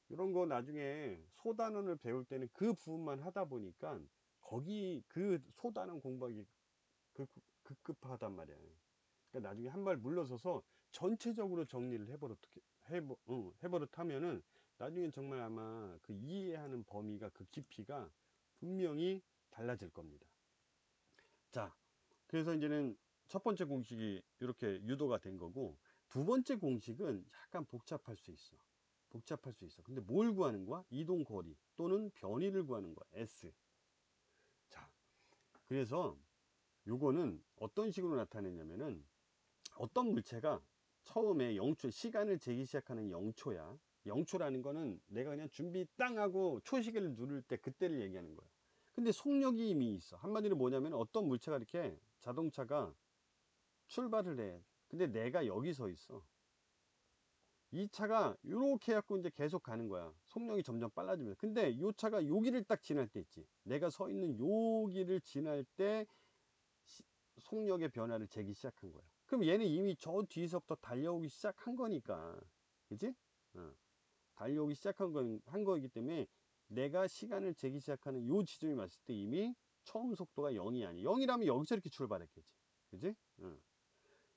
이런 거 나중에 소단원을 배울 때는 그 부분만 하다 보니까 거기 그 소단원 공부하기 급급하단 말이야. 그러니까 나중에 한 발 물러서서 전체적으로 정리를 해버릇하면은 나중에 정말 아마 그 이해하는 범위가, 그 깊이가 분명히 달라질 겁니다. 자, 그래서 이제는 첫 번째 공식이 이렇게 유도가 된 거고, 두 번째 공식은 약간 복잡할 수 있어. 근데 뭘 구하는 거야? 이동 거리 또는 변위를 구하는 거야. S. 자, 그래서 요거는 어떤 식으로 나타내냐면은, 어떤 물체가 처음에 0초, 시간을 재기 시작하는 0초야. 0초라는 거는 내가 그냥 준비 땅 하고 초시계를 누를 때 그때를 얘기하는 거야. 근데 속력이 이미 있어. 한마디로 뭐냐면, 어떤 물체가 이렇게, 자동차가 출발을 해. 근데 내가 여기 서 있어. 이 차가 이렇게 해갖고 이제 계속 가는 거야. 속력이 점점 빨라지면서. 근데 이 차가 여기를 딱 지날 때 있지. 내가 서 있는 여기를 지날 때 속력의 변화를 재기 시작한 거야. 그럼 얘는 이미 저 뒤에서부터 달려오기 시작한 거니까, 그지? 달려오기 시작한 한 거이기 때문에 내가 시간을 재기 시작하는 요 지점이 맞을 때 이미 처음 속도가 0이 아니. 0이라면 여기서 이렇게 출발했겠지, 그지?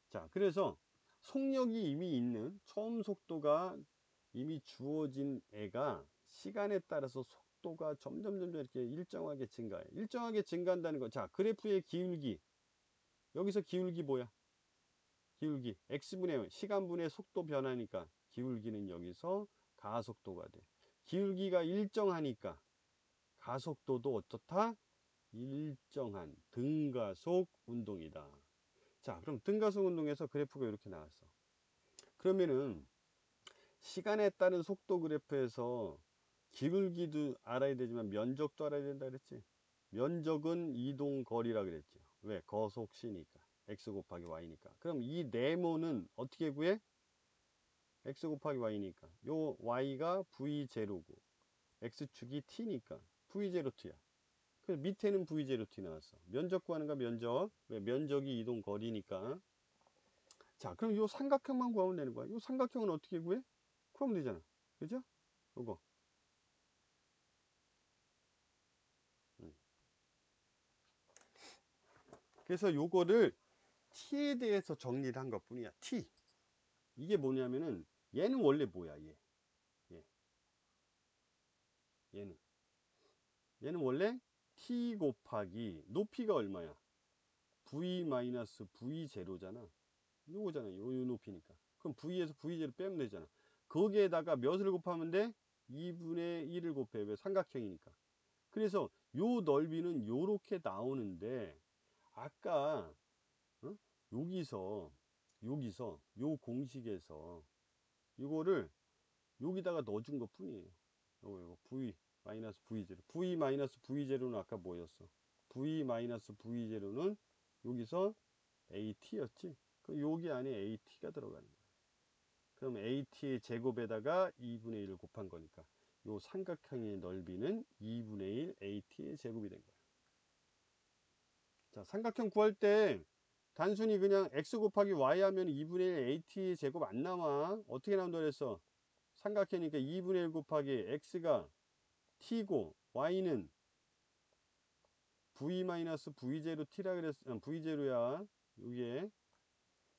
자, 그래서 속력이 이미 있는 처음 속도가 이미 주어진 애가 시간에 따라서 속도가 점점 이렇게 일정하게 증가해. 일정하게 증가한다는 거. 자, 그래프의 기울기. 여기서 기울기 뭐야? 기울기 x분의 시간분의 속도 변화니까 기울기는 여기서 가속도가 돼. 기울기가 일정하니까 가속도도 어떻다? 일정한 등가속 운동이다. 자, 그럼 등가속 운동에서 그래프가 이렇게 나왔어. 그러면은 시간에 따른 속도 그래프에서 기울기도 알아야 되지만 면적도 알아야 된다 그랬지. 면적은 이동 거리라 그랬죠. 왜? 거속시니까. x 곱하기 y니까. 그럼 이 네모는 어떻게 구해? x 곱하기 y니까 요 y가 v0고 x축이 t니까 v0t야. 그래서 밑에는 v0t 나왔어. 면적 구하는 거. 면적. 왜? 면적이 이동 거리니까. 자, 그럼 요 삼각형만 구하면 되는 거야. 요 삼각형은 어떻게 구해? 구하면 되잖아. 그죠? 요거. 그래서 요거를 t에 대해서 정리를 한 것 뿐이야. t. 이게 뭐냐면은, 얘는 원래 뭐야, 얘. 얘는. 얘는 원래 t 곱하기 높이가 얼마야? v-v0잖아. 요거잖아. 요 높이니까. 그럼 v에서 v0 빼면 되잖아. 거기에다가 몇을 곱하면 돼? 2분의 1을 곱해. 왜? 삼각형이니까. 그래서 요 넓이는 요렇게 나오는데 아까 어? 여기서 요 공식에서 이거를 여기다가 넣어준 것 뿐이에요. 요거 V 마이너스 V0 V 마이너스 V0는 아까 뭐였어? V 마이너스 V0는 여기서 AT였지. 그럼 여기 안에 AT가 들어가는 거야. 그럼 AT의 제곱에다가 2분의 1을 곱한 거니까 요 삼각형의 넓이는 2분의 1 AT의 제곱이 된 거야. 자, 삼각형 구할 때 단순히 그냥 x 곱하기 y 하면 2분의 1 AT 제곱 안 나와. 어떻게 나온다 그랬어? 삼각형이니까 2분의 1 곱하기 x가 t고 y는 v-v0 t라 그랬어. v0야. 이게.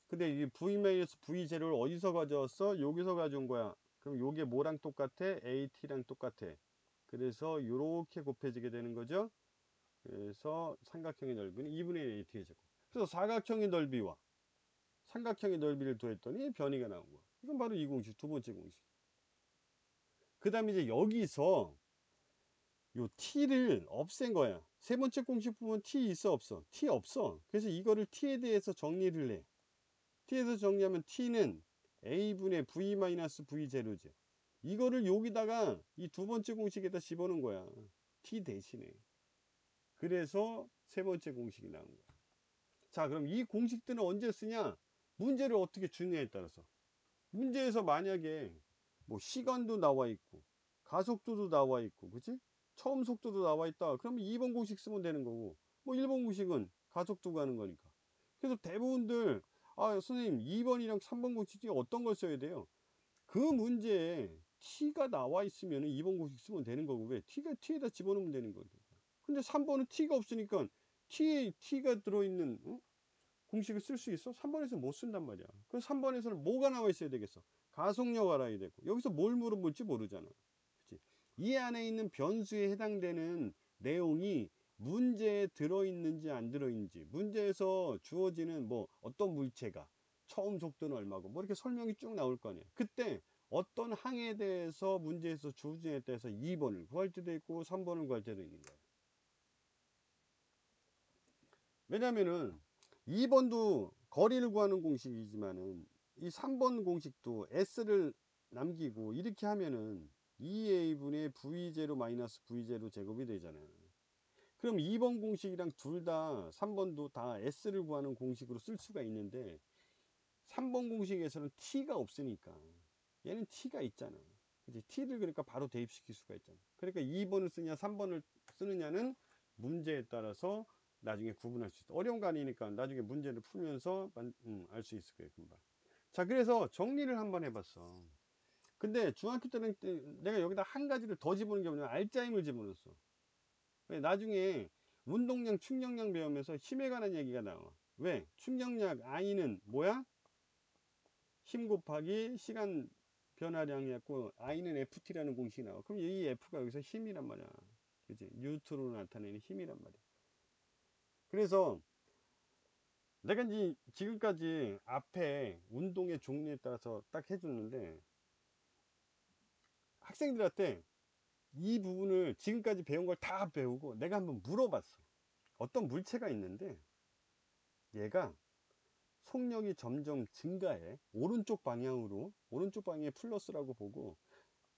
근데 이 v-v0를 어디서 가져왔어? 여기서 가져온 거야. 그럼 요게 뭐랑 똑같아? AT랑 똑같아. 그래서 요렇게 곱해지게 되는 거죠. 그래서 삼각형의 넓이는 2분의 1 AT의 제곱. 그래서 사각형의 넓이와 삼각형의 넓이를 더했더니 변이가 나온 거야. 이건 바로 이 공식, 두 번째 공식. 그 다음에 이제 여기서 요 t를 없앤 거야. 세 번째 공식 보면 t 있어 없어? t 없어. 그래서 이거를 t에 대해서 정리를 해. t에서 정리하면 t는 a분의 v-v0지. 이거를 여기다가 이 두 번째 공식에다 집어넣은 거야. t 대신에. 그래서 세 번째 공식이 나온 거야. 자, 그럼 이 공식들은 언제 쓰냐? 문제를 어떻게 주느냐에 따라서. 문제에서 만약에 뭐 시간도 나와 있고 가속도도 나와 있고 그치? 처음 속도도 나와 있다. 그러면 2번 공식 쓰면 되는 거고 뭐 1번 공식은 가속도 가는 거니까. 그래서 대부분들 아 선생님 2번이랑 3번 공식 중에 어떤 걸 써야 돼요? 그 문제에 t가 나와 있으면 2번 공식 쓰면 되는 거고 왜 t에다 집어넣으면 되는 거니까. 근데 3번은 t가 없으니까 t가 들어있는 공식을 쓸 수 있어? 3번에서 못 쓴단 말이야. 그래서 3번에서는 뭐가 나와 있어야 되겠어? 가속력 알아야 되고 여기서 뭘 물어볼지 모르잖아. 그치? 이 안에 있는 변수에 해당되는 내용이 문제에 들어있는지 안 들어있는지 문제에서 주어지는 뭐 어떤 물체가 처음 속도는 얼마고 뭐 이렇게 설명이 쭉 나올 거 아니야. 그때 어떤 항에 대해서 문제에서 주어진에 대해서 2번을 구할 때도 있고 3번을 구할 때도 있는 거야. 왜냐면은 2번도 거리를 구하는 공식이지만은 이 3번 공식도 s를 남기고 이렇게 하면은 2a분의 v0 마이너스 v0 제곱이 되잖아. 그럼 2번 공식이랑 둘 다 3번도 다 s를 구하는 공식으로 쓸 수가 있는데 3번 공식에서는 t가 없으니까 얘는 t가 있잖아. 그치? t를 그러니까 바로 대입시킬 수가 있잖아. 그러니까 2번을 쓰냐 3번을 쓰느냐는 문제에 따라서 나중에 구분할 수 있어. 어려운 거 아니니까 나중에 문제를 풀면서 알 수 있을 거예요 금방. 자, 그래서 정리를 한번 해봤어. 근데 중학교 때는 내가 여기다 한 가지를 더 집어넣은 게 뭐냐면 알짜임을 집어넣었어. 왜? 나중에 운동량 충격량 배우면서 힘에 관한 얘기가 나와. 왜? 충격량 I는 뭐야? 힘 곱하기 시간 변화량이었고 I는 FT라는 공식이 나와. 그럼 이 F가 여기서 힘이란 말이야. 그치? 뉴트로 나타내는 힘이란 말이야. 그래서 내가 이제 지금까지 앞에 운동의 종류에 따라서 딱 해줬는데 학생들한테 이 부분을 지금까지 배운 걸 다 배우고 내가 한번 물어봤어. 어떤 물체가 있는데 얘가 속력이 점점 증가해. 오른쪽 방향으로, 오른쪽 방향에 플러스라고 보고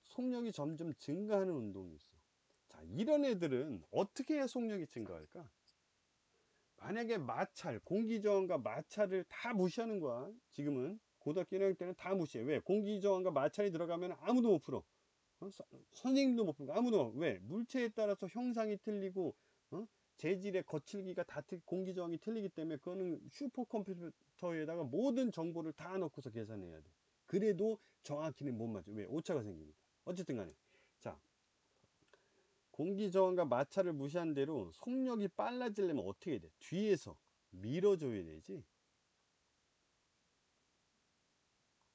속력이 점점 증가하는 운동이 있어. 자, 이런 애들은 어떻게 해야 속력이 증가할까? 만약에 마찰, 공기저항과 마찰을 다 무시하는 거야. 지금은 고등학교 1학년 때는 다 무시해. 왜? 공기저항과 마찰이 들어가면 아무도 못 풀어. 선생님도 못 풀고 아무도. 왜? 물체에 따라서 형상이 틀리고 재질의 거칠기가 다 공기저항이 틀리기 때문에 그거는 슈퍼컴퓨터에다가 모든 정보를 다 넣고서 계산해야 돼. 그래도 정확히는 못 맞아. 왜? 오차가 생기니까. 어쨌든 간에 자, 공기저항과 마찰을 무시한 대로 속력이 빨라지려면 어떻게 돼? 뒤에서 밀어줘야 되지.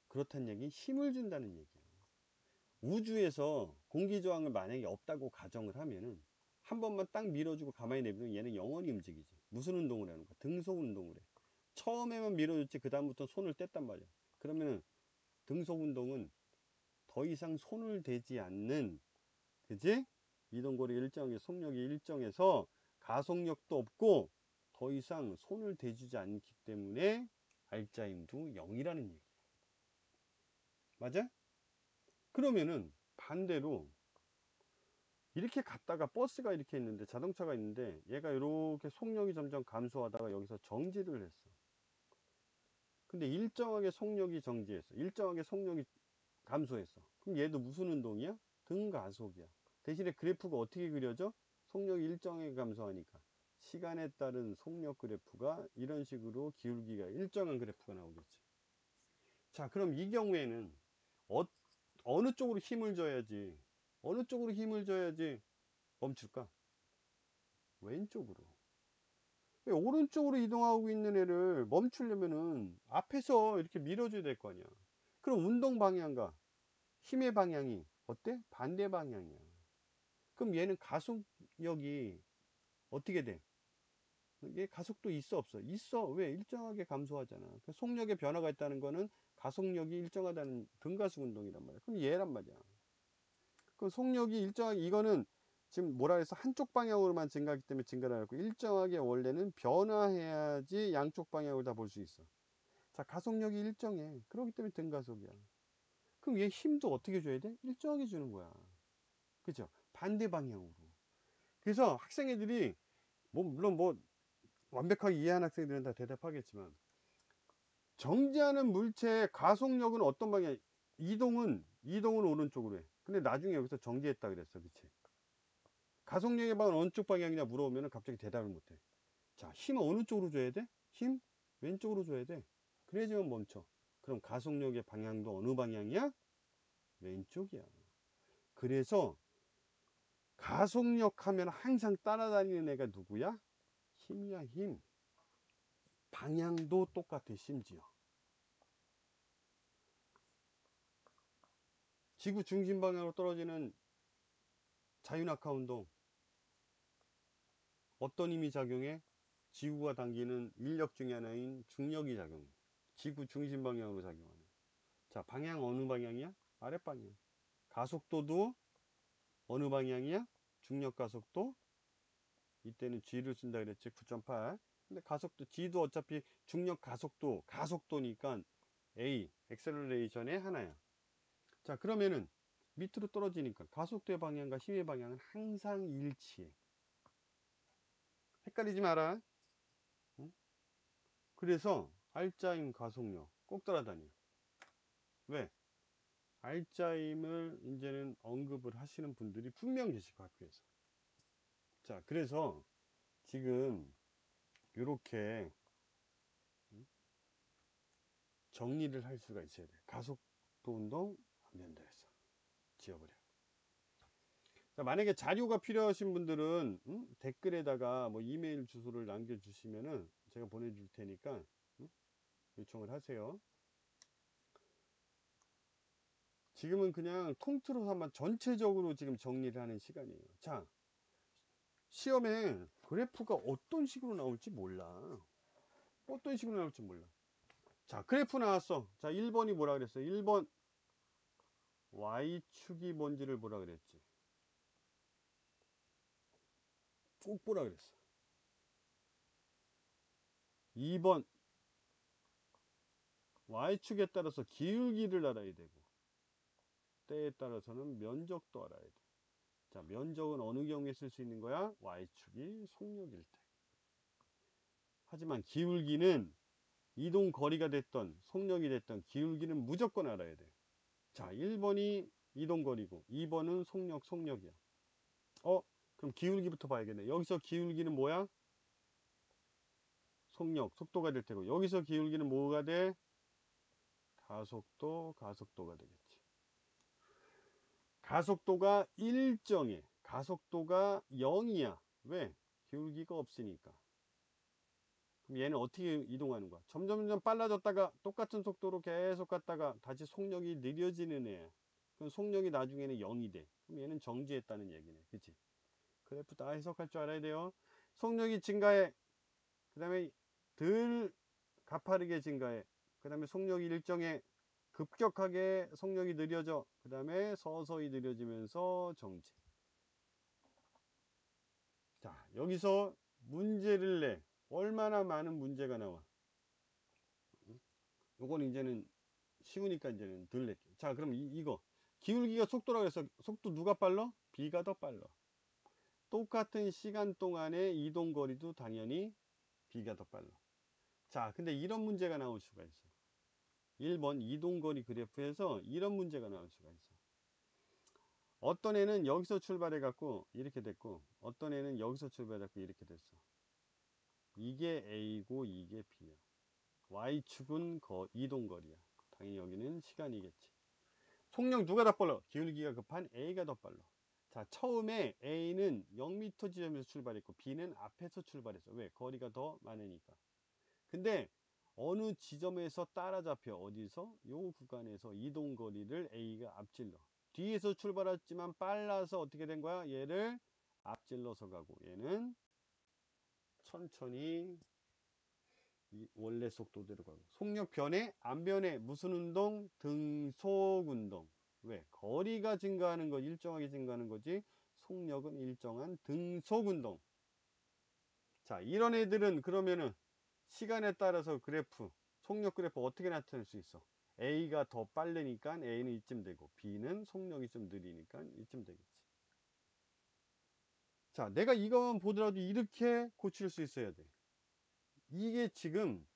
그렇다는 얘기 힘을 준다는 얘기야. 우주에서 공기저항을 만약에 없다고 가정을 하면은 한 번만 딱 밀어주고 가만히 내비두면 얘는 영원히 움직이지. 무슨 운동을 하는 거야? 등속 운동을 해. 처음에만 밀어줬지 그 다음부터 손을 뗐단 말이야. 그러면은 등속 운동은 더 이상 손을 대지 않는, 그지? 이동거리가 일정하게 속력이 일정해서 가속력도 없고 더 이상 손을 대주지 않기 때문에 알짜임도 0이라는 얘기. 맞아? 그러면은 반대로 이렇게 갔다가 버스가 이렇게 있는데, 자동차가 있는데 얘가 이렇게 속력이 점점 감소하다가 여기서 정지를 했어. 근데 일정하게 속력이 정지했어. 일정하게 속력이 감소했어. 그럼 얘도 무슨 운동이야? 등가속이야. 대신에 그래프가 어떻게 그려져? 속력이 일정하게 감소하니까 시간에 따른 속력 그래프가 이런 식으로 기울기가 일정한 그래프가 나오겠지. 자, 그럼 이 경우에는 어느 쪽으로 힘을 줘야지, 어느 쪽으로 힘을 줘야지 멈출까? 왼쪽으로. 왜 오른쪽으로 이동하고 있는 애를 멈추려면은 앞에서 이렇게 밀어줘야 될 거 아니야. 그럼 운동 방향과 힘의 방향이 어때? 반대 방향이야. 그럼 얘는 가속력이 어떻게 돼? 이게 가속도 있어 없어? 있어. 왜? 일정하게 감소하잖아. 그 속력의 변화가 있다는 거는 가속력이 일정하다는 등가속 운동이란 말이야. 그럼 얘란 말이야. 그럼 속력이 일정하게, 이거는 지금 뭐라 해서 한쪽 방향으로만 증가하기 때문에 증가를 하고, 일정하게 원래는 변화해야지 양쪽 방향을 다 볼 수 있어. 자, 가속력이 일정해. 그렇기 때문에 등가속이야. 그럼 얘 힘도 어떻게 줘야 돼? 일정하게 주는 거야. 그죠? 반대 방향으로. 그래서 학생애들이 뭐 물론 뭐 완벽하게 이해한 학생들은 다 대답하겠지만, 정지하는 물체의 가속력은 어떤 방향? 이동은 오른쪽으로 해. 근데 나중에 여기서 정지했다 그랬어. 그치? 가속력의 방은 어느 쪽 방향이냐 물어보면 갑자기 대답을 못해. 자, 힘은 어느 쪽으로 줘야 돼? 힘? 왼쪽으로 줘야 돼. 그래야지만 멈춰. 그럼 가속력의 방향도 어느 방향이야? 왼쪽이야. 그래서 가속력 하면 항상 따라다니는 애가 누구야? 힘이야, 힘. 방향도 똑같아. 심지어 지구 중심 방향으로 떨어지는 자유낙하 운동, 어떤 힘이 작용해? 지구가 당기는 인력 중에 하나인 중력이 작용해. 지구 중심 방향으로 작용하는. 자, 방향 어느 방향이야? 아랫방향. 가속도도 어느 방향이야? 중력 가속도. 이때는 G를 쓴다 그랬지. 9.8. 근데 가속도 G도 어차피 중력 가속도니까 A 엑셀러레이션의 하나야. 자, 그러면은 밑으로 떨어지니까 가속도의 방향과 힘의 방향은 항상 일치해. 헷갈리지 마라. 응? 그래서 알짜임 가속력 꼭 따라다녀. 왜? 알짜임을 이제는 언급을 하시는 분들이 분명 계실 것 학교에서. 자, 그래서 지금 이렇게 정리를 할 수가 있어야 돼. 가속도 운동 안 된다 해서 지워버려. 자, 만약에 자료가 필요하신 분들은 댓글에다가 뭐 이메일 주소를 남겨주시면은 제가 보내줄 테니까 요청을 하세요. 지금은 그냥 통틀어서 한번 전체적으로 지금 정리를 하는 시간이에요. 자, 시험에 그래프가 어떤 식으로 나올지 몰라. 어떤 식으로 나올지 몰라. 자, 그래프 나왔어. 자, 1번이 뭐라 그랬어? 1번 Y축이 뭔지를 뭐라 그랬지? 꼭 보라 그랬어. 2번 Y축에 따라서 기울기를 알아야 되고, 때에 따라서는 면적도 알아야 돼. 자, 면적은 어느 경우에 쓸 수 있는 거야? Y축이 속력일 때. 하지만 기울기는 이동 거리가 됐던 속력이 됐던 기울기는 무조건 알아야 돼. 자, 1번이 이동 거리고 2번은 속력이야. 그럼 기울기부터 봐야겠네. 여기서 기울기는 뭐야? 속도가 될 테고, 여기서 기울기는 뭐가 돼? 가속도가 되겠지. 가속도가 일정해. 가속도가 0이야. 왜? 기울기가 없으니까. 그럼 얘는 어떻게 이동하는 거야? 점점 빨라졌다가 똑같은 속도로 계속 갔다가 다시 속력이 느려지는 애야. 그럼 속력이 나중에는 0이 돼. 그럼 얘는 정지했다는 얘기네. 그치? 그래프 다 해석할 줄 알아야 돼요. 속력이 증가해. 그 다음에 덜 가파르게 증가해. 그 다음에 속력이 일정해. 급격하게 속력이 느려져. 그 다음에 서서히 느려지면서 정지. 자, 여기서 문제를 내. 얼마나 많은 문제가 나와. 요건 이제는 쉬우니까 이제는 덜 낼게. 자, 그럼 이거 기울기가 속도라고 해서 속도 누가 빨라? B가 더 빨라. 똑같은 시간 동안의 이동 거리도 당연히 B가 더 빨라. 자, 근데 이런 문제가 나올 수가 있어. 1번 이동거리 그래프에서 이런 문제가 나올 수가 있어. 어떤 애는 여기서 출발해 갖고 이렇게 됐고, 어떤 애는 여기서 출발해 갖고 이렇게 됐어. 이게 A고 이게 B야. Y축은 이동거리야. 당연히 여기는 시간이겠지. 속력 누가 더 빨라? 기울기가 급한 A가 더 빨라. 자, 처음에 A는 0m 지점에서 출발했고 B는 앞에서 출발했어. 왜? 거리가 더 많으니까. 근데 어느 지점에서 따라잡혀. 어디서? 요 구간에서 이동거리를 A가 앞질러. 뒤에서 출발했지만 빨라서 어떻게 된 거야? 얘를 앞질러서 가고, 얘는 천천히 원래 속도대로 가고. 속력 변해? 안 변해? 무슨 운동? 등속 운동. 왜? 거리가 증가하는 거, 일정하게 증가하는 거지. 속력은 일정한 등속 운동. 자, 이런 애들은 그러면은 시간에 따라서 그래프, 속력 그래프 어떻게 나타낼 수 있어? A가 더 빠르니까 A는 이쯤 되고, B는 속력이 좀 느리니까 이쯤 되겠지. 자, 내가 이것만 보더라도 이렇게 고칠 수 있어야 돼. 이게 지금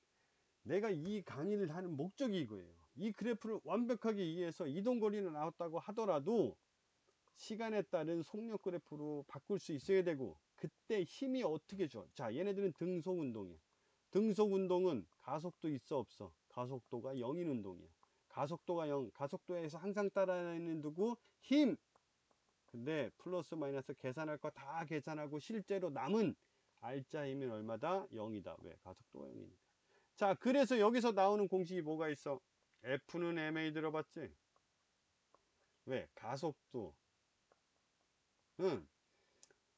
내가 이 강의를 하는 목적이 이거예요. 이 그래프를 완벽하게 이해해서 이동거리는 나왔다고 하더라도 시간에 따른 속력 그래프로 바꿀 수 있어야 되고, 그때 힘이 어떻게 줘? 자, 얘네들은 등속 운동이야. 등속 운동은 가속도 있어 없어? 가속도가 0인 운동이야. 가속도가 0, 가속도에서 항상 따라다니는 누구? 힘. 근데 플러스 마이너스 계산할 거 다 계산하고 실제로 남은 알짜 힘은 얼마다? 0이다. 왜? 가속도가 0이니까. 자, 그래서 여기서 나오는 공식이 뭐가 있어? F는 ma 들어봤지? 왜? 가속도는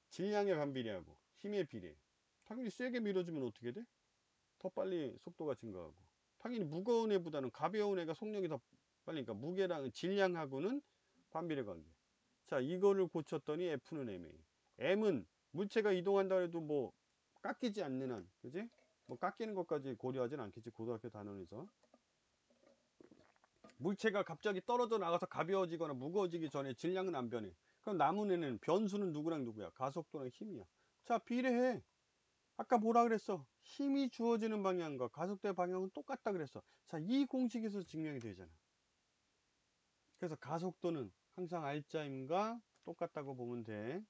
질량의 반비례하고 힘의 비례. 당연히 세게 밀어주면 어떻게 돼? 더 빨리 속도가 증가하고. 당연히 무거운 애보다는 가벼운 애가 속력이 더 빨리니까 무게랑 질량하고는 반비례 관계. 자, 이거를 고쳤더니 F는 ma. M은 물체가 이동한다 해도 뭐 깎이지 않는 한, 그지? 뭐 깎이는 것까지 고려하진 않겠지, 고등학교 단원에서. 물체가 갑자기 떨어져 나가서 가벼워지거나 무거워지기 전에 질량은 안 변해. 그럼 남은 애는 변수는 누구랑 누구야? 가속도랑 힘이야. 자, 비례해. 아까 뭐라 그랬어? 힘이 주어지는 방향과 가속도의 방향은 똑같다 그랬어. 자, 이 공식에서 증명이 되잖아. 그래서 가속도는 항상 알짜임과 똑같다고 보면 돼.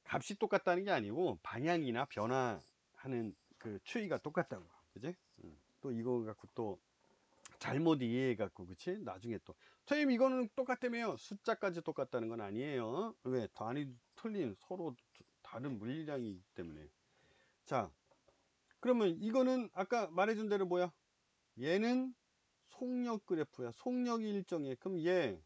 값이 똑같다는 게 아니고 방향이나 변화하는 그 추이가 똑같다고. 그지? 또 이거 갖고 또 잘못 이해해 갖고, 그치? 나중에 또 선생님 이거는 똑같다며요. 숫자까지 똑같다는 건 아니에요. 왜? 단위 틀린 서로 다른 물리량이기 때문에. 자, 그러면 이거는 아까 말해준 대로 뭐야? 얘는 속력 그래프야. 속력이 일정해. 그럼 얘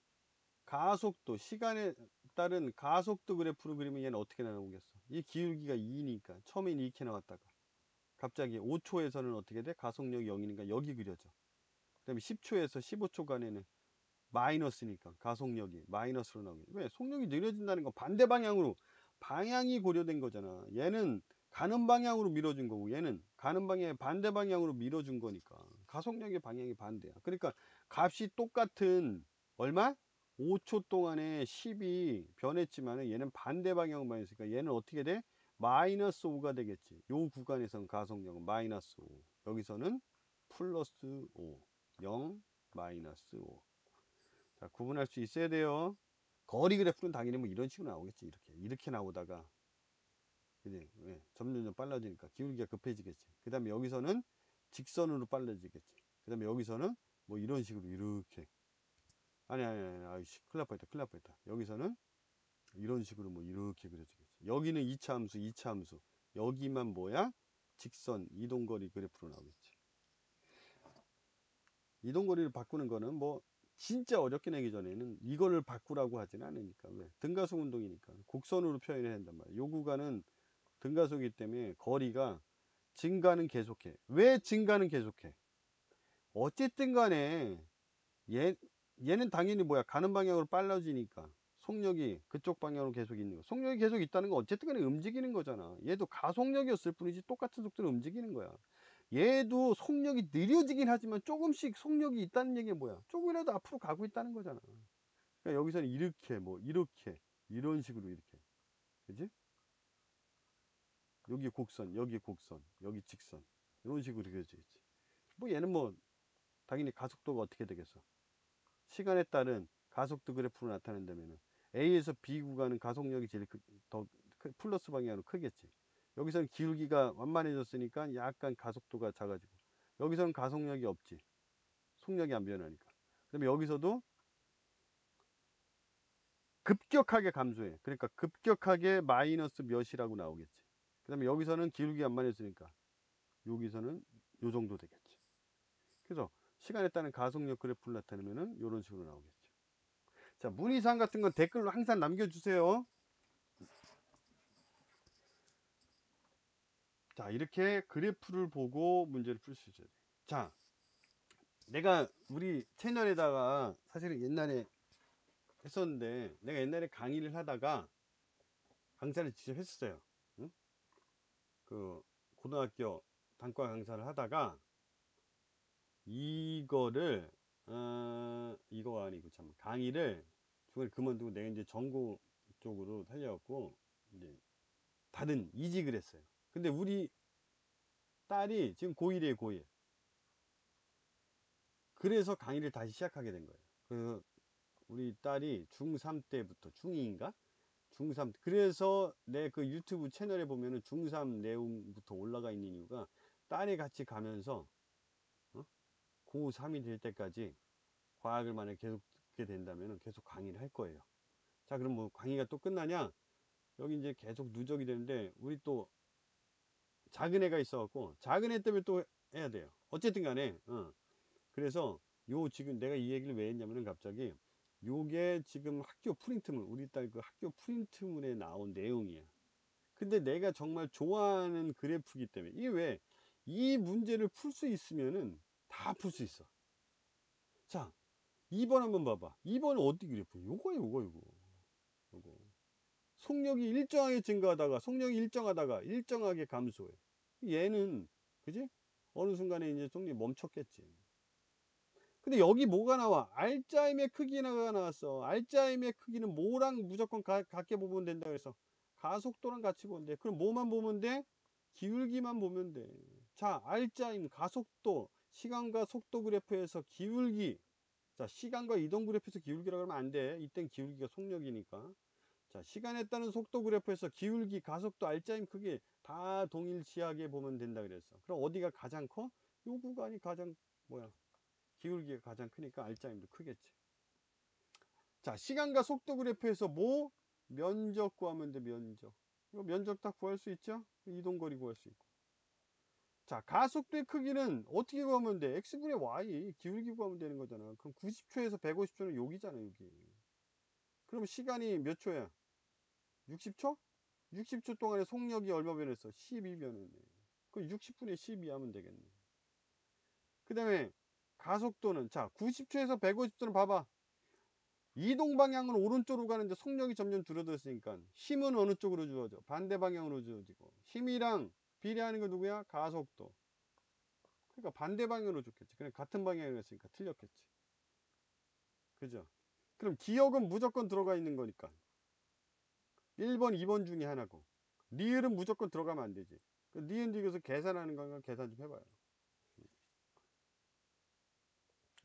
가속도, 시간에 따른 가속도 그래프로 그리면 얘는 어떻게 나오겠어? 이 기울기가 2니까 처음엔 이렇게 나왔다가 갑자기 5초에서는 어떻게 돼? 가속력이 0이니까 여기 그려져. 그 다음에 10초에서 15초간에는 마이너스니까 가속력이 마이너스로 나오게. 왜? 속력이 느려진다는 건 반대 방향으로, 방향이 고려된 거잖아. 얘는 가는 방향으로 밀어준 거고, 얘는 가는 방향의 반대 방향으로 밀어준 거니까 가속력의 방향이 반대야. 그러니까 값이 똑같은 얼마? 5초 동안에 10이 변했지만 얘는 반대 방향으로 있으니까 얘는 어떻게 돼? 마이너스 5가 되겠지. 요 구간에서는 가속력은 마이너스 5, 여기서는 플러스 5, 0, 마이너스 5. 자, 구분할 수 있어야 돼요. 거리 그래프는 당연히 뭐 이런 식으로 나오겠지. 이렇게 나오다가, 그지? 왜? 점점 빨라지니까 기울기가 급해지겠지. 그 다음에 여기서는 직선으로 빨라지겠지. 그 다음에 여기서는 뭐 이런 식으로 이렇게. 아니, 아이씨, 큰일 날 뻔했다, 큰일 날 뻔했다. 여기서는 이런 식으로 뭐 이렇게 그려지겠지. 여기는 2차 함수, 2차 함수. 여기만 뭐야? 직선, 이동거리 그래프로 나오겠지. 이동거리를 바꾸는 거는 뭐 진짜 어렵게 내기 전에는 이거를 바꾸라고 하지는 않으니까. 왜? 등가속 운동이니까 곡선으로 표현해야 한단 말이야. 요 구간은 등가속이기 때문에 거리가 증가는 계속해. 왜 증가는 계속해? 어쨌든 간에 얘는 당연히 뭐야? 가는 방향으로 빨라지니까 속력이 그쪽 방향으로 계속 있는 거. 속력이 계속 있다는 건 어쨌든 간에 움직이는 거잖아. 얘도 가속력이었을 뿐이지 똑같은 속도로 움직이는 거야. 얘도 속력이 느려지긴 하지만 조금씩 속력이 있다는 얘기가 뭐야? 조금이라도 앞으로 가고 있다는 거잖아. 그러니까 여기서는 이렇게 뭐 이렇게 이런 식으로 이렇게, 그지? 여기 곡선, 여기 곡선, 여기 직선, 이런 식으로 그려지겠지. 뭐 얘는 뭐 당연히 가속도가 어떻게 되겠어? 시간에 따른 가속도 그래프로 나타낸다면은 A에서 B 구간은 가속력이 제일 더 플러스 방향으로 크겠지. 여기서는 기울기가 완만해졌으니까 약간 가속도가 작아지고, 여기서는 가속력이 없지. 속력이 안 변하니까. 그다음에 여기서도 급격하게 감소해. 그러니까 급격하게 마이너스 몇이라고 나오겠지. 그 다음에 여기서는 기울기가 완만해졌으니까 여기서는 요 정도 되겠지. 그래서 시간에 따른 가속력 그래프를 나타내면은 이런 식으로 나오겠죠. 자, 문의사항 같은 건 댓글로 항상 남겨주세요. 자, 이렇게 그래프를 보고 문제를 풀 수 있어야 돼. 자, 내가 우리 채널에다가 사실은 옛날에 했었는데, 내가 옛날에 강의를 하다가 강사를 직접 했었어요. 응? 그 고등학교 단과 강사를 하다가 이거를 이거가 아니고 참 강의를 중간에 그만두고 내가 이제 전공 쪽으로 달려갖고 이제 다른 이직을 했어요. 근데 우리 딸이 지금 고1이에요, 고1. 그래서 강의를 다시 시작하게 된 거예요. 그 우리 딸이 중3 때부터 중2인가? 중3. 그래서 내 그 유튜브 채널에 보면은 중3 내용부터 올라가 있는 이유가 딸이 같이 가면서 어? 고3이 될 때까지 과학을 만약에 계속 듣게 된다면 계속 강의를 할 거예요. 자, 그럼 뭐 강의가 또 끝나냐? 여기 이제 계속 누적이 되는데 우리 또 작은 애가 있어갖고 작은 애 때문에 또 해야 돼요. 어쨌든 간에 그래서 요 지금 내가 이 얘기를 왜 했냐면은 갑자기 요게 지금 학교 프린트물, 우리 딸 그 학교 프린트물에 나온 내용이야. 근데 내가 정말 좋아하는 그래프이기 때문에 이게 왜 이 문제를 풀 수 있으면은 다 풀 수 있어. 자, 2번 한번 봐봐. 2번은 어디 그래프? 요거. 속력이 일정하게 증가하다가 속력이 일정하다가 일정하게 감소해. 얘는 그지? 어느 순간에 이제 속력이 멈췄겠지. 근데 여기 뭐가 나와? 알짜임의 크기가 나왔어. 알짜임의 크기는 뭐랑 무조건 같게 보면 된다 그래서 가속도랑 같이 보면 돼. 그럼 뭐만 보면 돼? 기울기만 보면 돼. 자, 알짜임 가속도 시간과 속도 그래프에서 기울기. 자, 시간과 이동 그래프에서 기울기라고 하면 안 돼. 이땐 기울기가 속력이니까. 자, 시간에 따른 속도 그래프에서 기울기, 가속도, 알짜임 크기 다 동일시하게 보면 된다 그랬어. 그럼 어디가 가장 커? 요 구간이 가장 뭐야? 기울기가 가장 크니까 알짜임도 크겠지. 자, 시간과 속도 그래프에서 뭐? 면적 구하면 돼, 면적. 이거 면적 다 구할 수 있죠? 이동거리 구할 수 있고. 자, 가속도의 크기는 어떻게 구하면 돼? x분의 y, 기울기 구하면 되는 거잖아. 그럼 90초에서 150초는 여기잖아, 여기. 그럼 시간이 몇 초야? 60초? 60초 동안에 속력이 얼마 변했어? 12 변했네. 그럼 60분의 12 하면 되겠네. 그 다음에 가속도는, 자, 90초에서 150초는 봐봐. 이동 방향은 오른쪽으로 가는데 속력이 점점 줄어들었으니까 힘은 어느 쪽으로 주어져? 반대 방향으로 주어지고, 힘이랑 비례하는 건 누구야? 가속도. 그러니까 반대 방향으로 줬겠지. 그냥 같은 방향으로 했으니까 틀렸겠지. 그죠? 그럼 기억은 무조건 들어가 있는 거니까 1번 2번 중에 하나고, 리을은 무조건 들어가면 안 되지. 그 니은 디귿을 계산하는 건가 계산 좀 해봐요.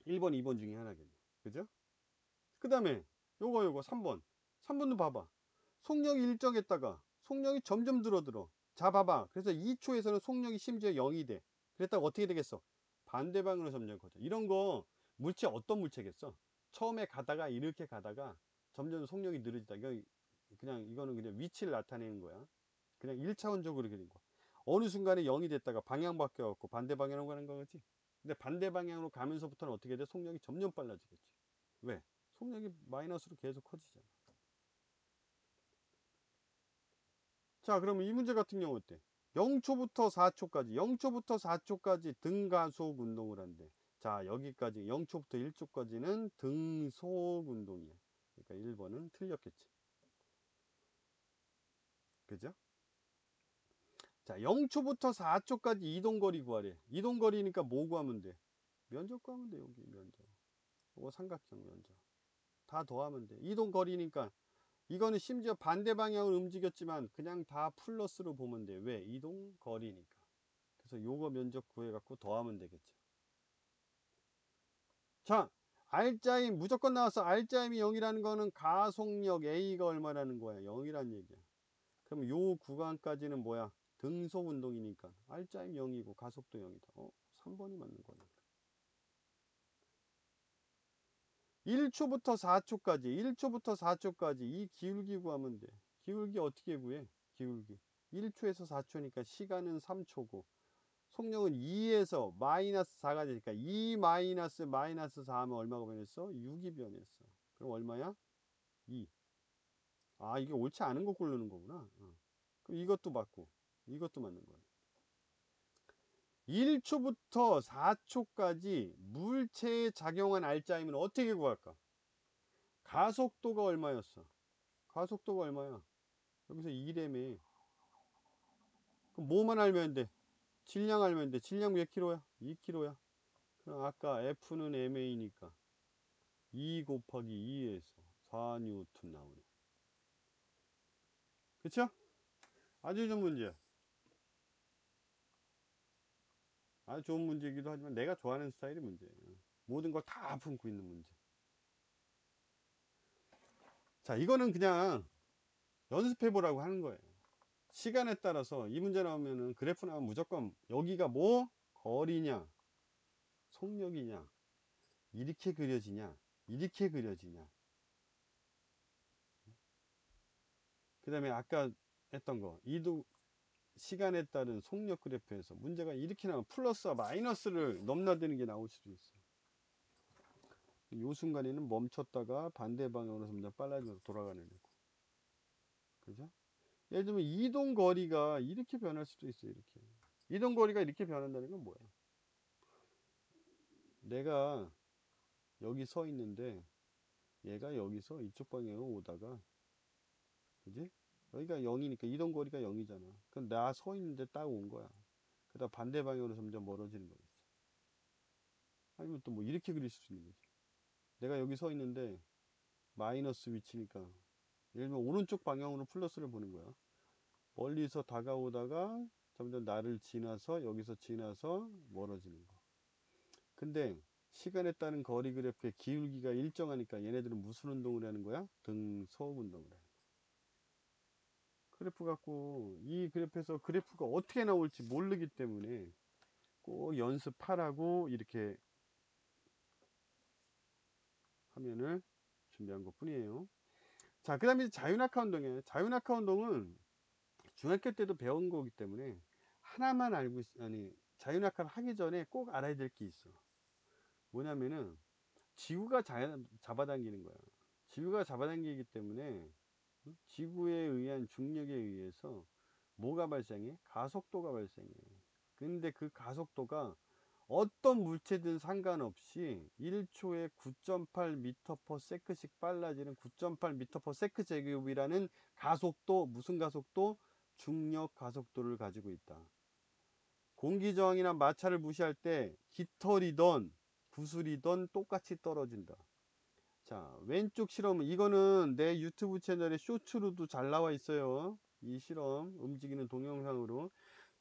1번 2번 중에 하나겠네. 그죠? 그 다음에 요거 3번 3번도 봐봐. 속력이 일정했다가 속력이 점점 줄어들어. 자, 봐봐. 그래서 2초에서는 속력이 심지어 0이 돼. 그랬다가 어떻게 되겠어? 반대 방향으로 점점 커져. 이런 거 물체 어떤 물체겠어? 처음에 가다가 이렇게 가다가 점점 속력이 느려지다. 그냥 이거는 그냥 위치를 나타내는 거야. 그냥 1차원적으로 그린 거야. 어느 순간에 0이 됐다가 방향 바뀌어갖고 반대 방향으로 가는 거지. 근데 반대 방향으로 가면서부터는 어떻게 돼? 속력이 점점 빨라지겠지. 왜? 속력이 마이너스로 계속 커지잖아. 자, 그러면 이 문제 같은 경우 어때? 0초부터 4초까지 0초부터 4초까지 등가속 운동을 한대. 자, 여기까지 0초부터 1초까지는 등속 운동이야. 그러니까 1번은 틀렸겠지. 그죠? 자, 0초부터 4초까지 이동거리 구하래. 이동거리니까 뭐 구하면 돼? 면적 구하면 돼. 여기 면적. 이거 삼각형 면적. 다 더하면 돼. 이동거리니까 이거는 심지어 반대 방향으로 움직였지만 그냥 다 플러스로 보면 돼. 왜? 이동거리니까. 그래서 요거 면적 구해갖고 더하면 되겠죠. 자, R자임 무조건 나왔어. R자임이 0이라는 거는 가속력 A가 얼마라는 거야? 0이란 얘기야. 그럼 요 구간까지는 뭐야? 등속 운동이니까 R자임 0이고 가속도 0이다. 3번이 맞는 거니까. 1초부터 4초까지 1초부터 4초까지 이 기울기 구하면 돼. 기울기 어떻게 구해? 기울기 1초에서 4초니까 시간은 3초고 속력은 2에서 마이너스 4가 되니까 2 마이너스 마이너스 4 하면 얼마가 변했어? 6이 변했어. 그럼 얼마야? 2. 아, 이게 옳지 않은 거 고르는 거구나. 그럼 이것도 맞고 이것도 맞는 거야. 1초부터 4초까지 물체에 작용한 R자임은 어떻게 구할까? 가속도가 얼마였어? 가속도가 얼마야? 여기서 2래매. 그럼 뭐만 알면 돼? 질량 알면 돼. 질량 몇 킬로야? 2킬로야. 그럼 아까 F는 ma니까 2 곱하기 2에서 4뉴턴 나오네. 그쵸? 아주 좋은 문제야. 아주 좋은 문제이기도 하지만 내가 좋아하는 스타일의 문제예요. 모든 걸 다 품고 있는 문제. 자, 이거는 그냥 연습해 보라고 하는 거예요. 시간에 따라서 이 문제 나오면은 그래프 나오면 무조건 여기가 뭐? 거리냐 속력이냐 이렇게 그려지냐 이렇게 그려지냐. 그 다음에 아까 했던 거 이도 시간에 따른 속력 그래프에서 문제가 이렇게 나오면 플러스와 마이너스를 넘나드는 게 나올 수도 있어. 요 순간에는 멈췄다가 반대 방향으로 점점 빨라져서 돌아가는 거고. 그죠? 예를 들면 이동 거리가 이렇게 변할 수도 있어. 이렇게 이동 거리가 이렇게 변한다는 건 뭐야? 내가 여기 서 있는데 얘가 여기서 이쪽 방향으로 오다가, 그지? 여기가 0이니까 이동 거리가 0이잖아. 그럼 나 서 있는데 딱 온 거야. 그러다 반대 방향으로 점점 멀어지는 거겠지. 아니면 또 뭐 이렇게 그릴 수 있는 거지. 내가 여기 서 있는데 마이너스 위치니까 예를 들면 오른쪽 방향으로 플러스를 보는 거야. 멀리서 다가오다가 점점 나를 지나서 여기서 지나서 멀어지는 거. 근데 시간에 따른 거리 그래프의 기울기가 일정하니까 얘네들은 무슨 운동을 하는 거야? 등속 운동을 하는 거야. 그래프 갖고 이 그래프에서 그래프가 어떻게 나올지 모르기 때문에 꼭 연습하라고 이렇게 화면을 준비한 것 뿐이에요. 자, 그 다음에 자유낙하 운동이에요. 자유낙하 운동은 중학교 때도 배운 거기 때문에 하나만 알고 아니 자유낙하를 하기 전에 꼭 알아야 될 게 있어. 뭐냐면은 지구가 잡아당기는 거야. 지구가 잡아당기기 때문에 지구에 의한 중력에 의해서 뭐가 발생해? 가속도가 발생해. 근데 그 가속도가 어떤 물체든 상관없이 1초에 9.8m/s씩 빨라지는 9.8m/s 제곱이라는 가속도, 무슨 가속도? 중력 가속도를 가지고 있다. 공기저항이나 마찰을 무시할 때 깃털이던 구슬이던 똑같이 떨어진다. 자, 왼쪽 실험은 이거는 내 유튜브 채널에 쇼츠로도 잘 나와 있어요. 이 실험 움직이는 동영상으로.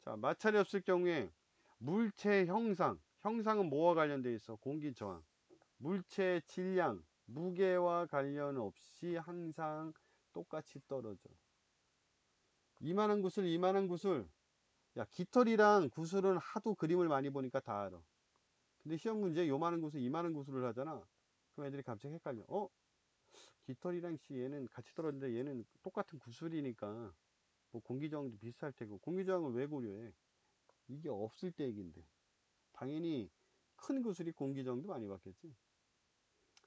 자, 마찰이 없을 경우에 물체 형상은 뭐와 관련되어 있어? 공기 저항. 물체의 질량, 무게와 관련 없이 항상 똑같이 떨어져. 이만한 구슬. 야, 깃털이랑 구슬은 하도 그림을 많이 보니까 다 알아. 근데 시험 문제 요만한 구슬, 이만한 구슬을 하잖아. 그럼 애들이 갑자기 헷갈려. 깃털이랑 얘는 같이 떨어지는데 얘는 똑같은 구슬이니까 뭐 공기저항도 비슷할 테고, 공기저항을 왜 고려해? 이게 없을 때 얘긴데. 당연히 큰 구슬이 공기저항도 많이 받겠지.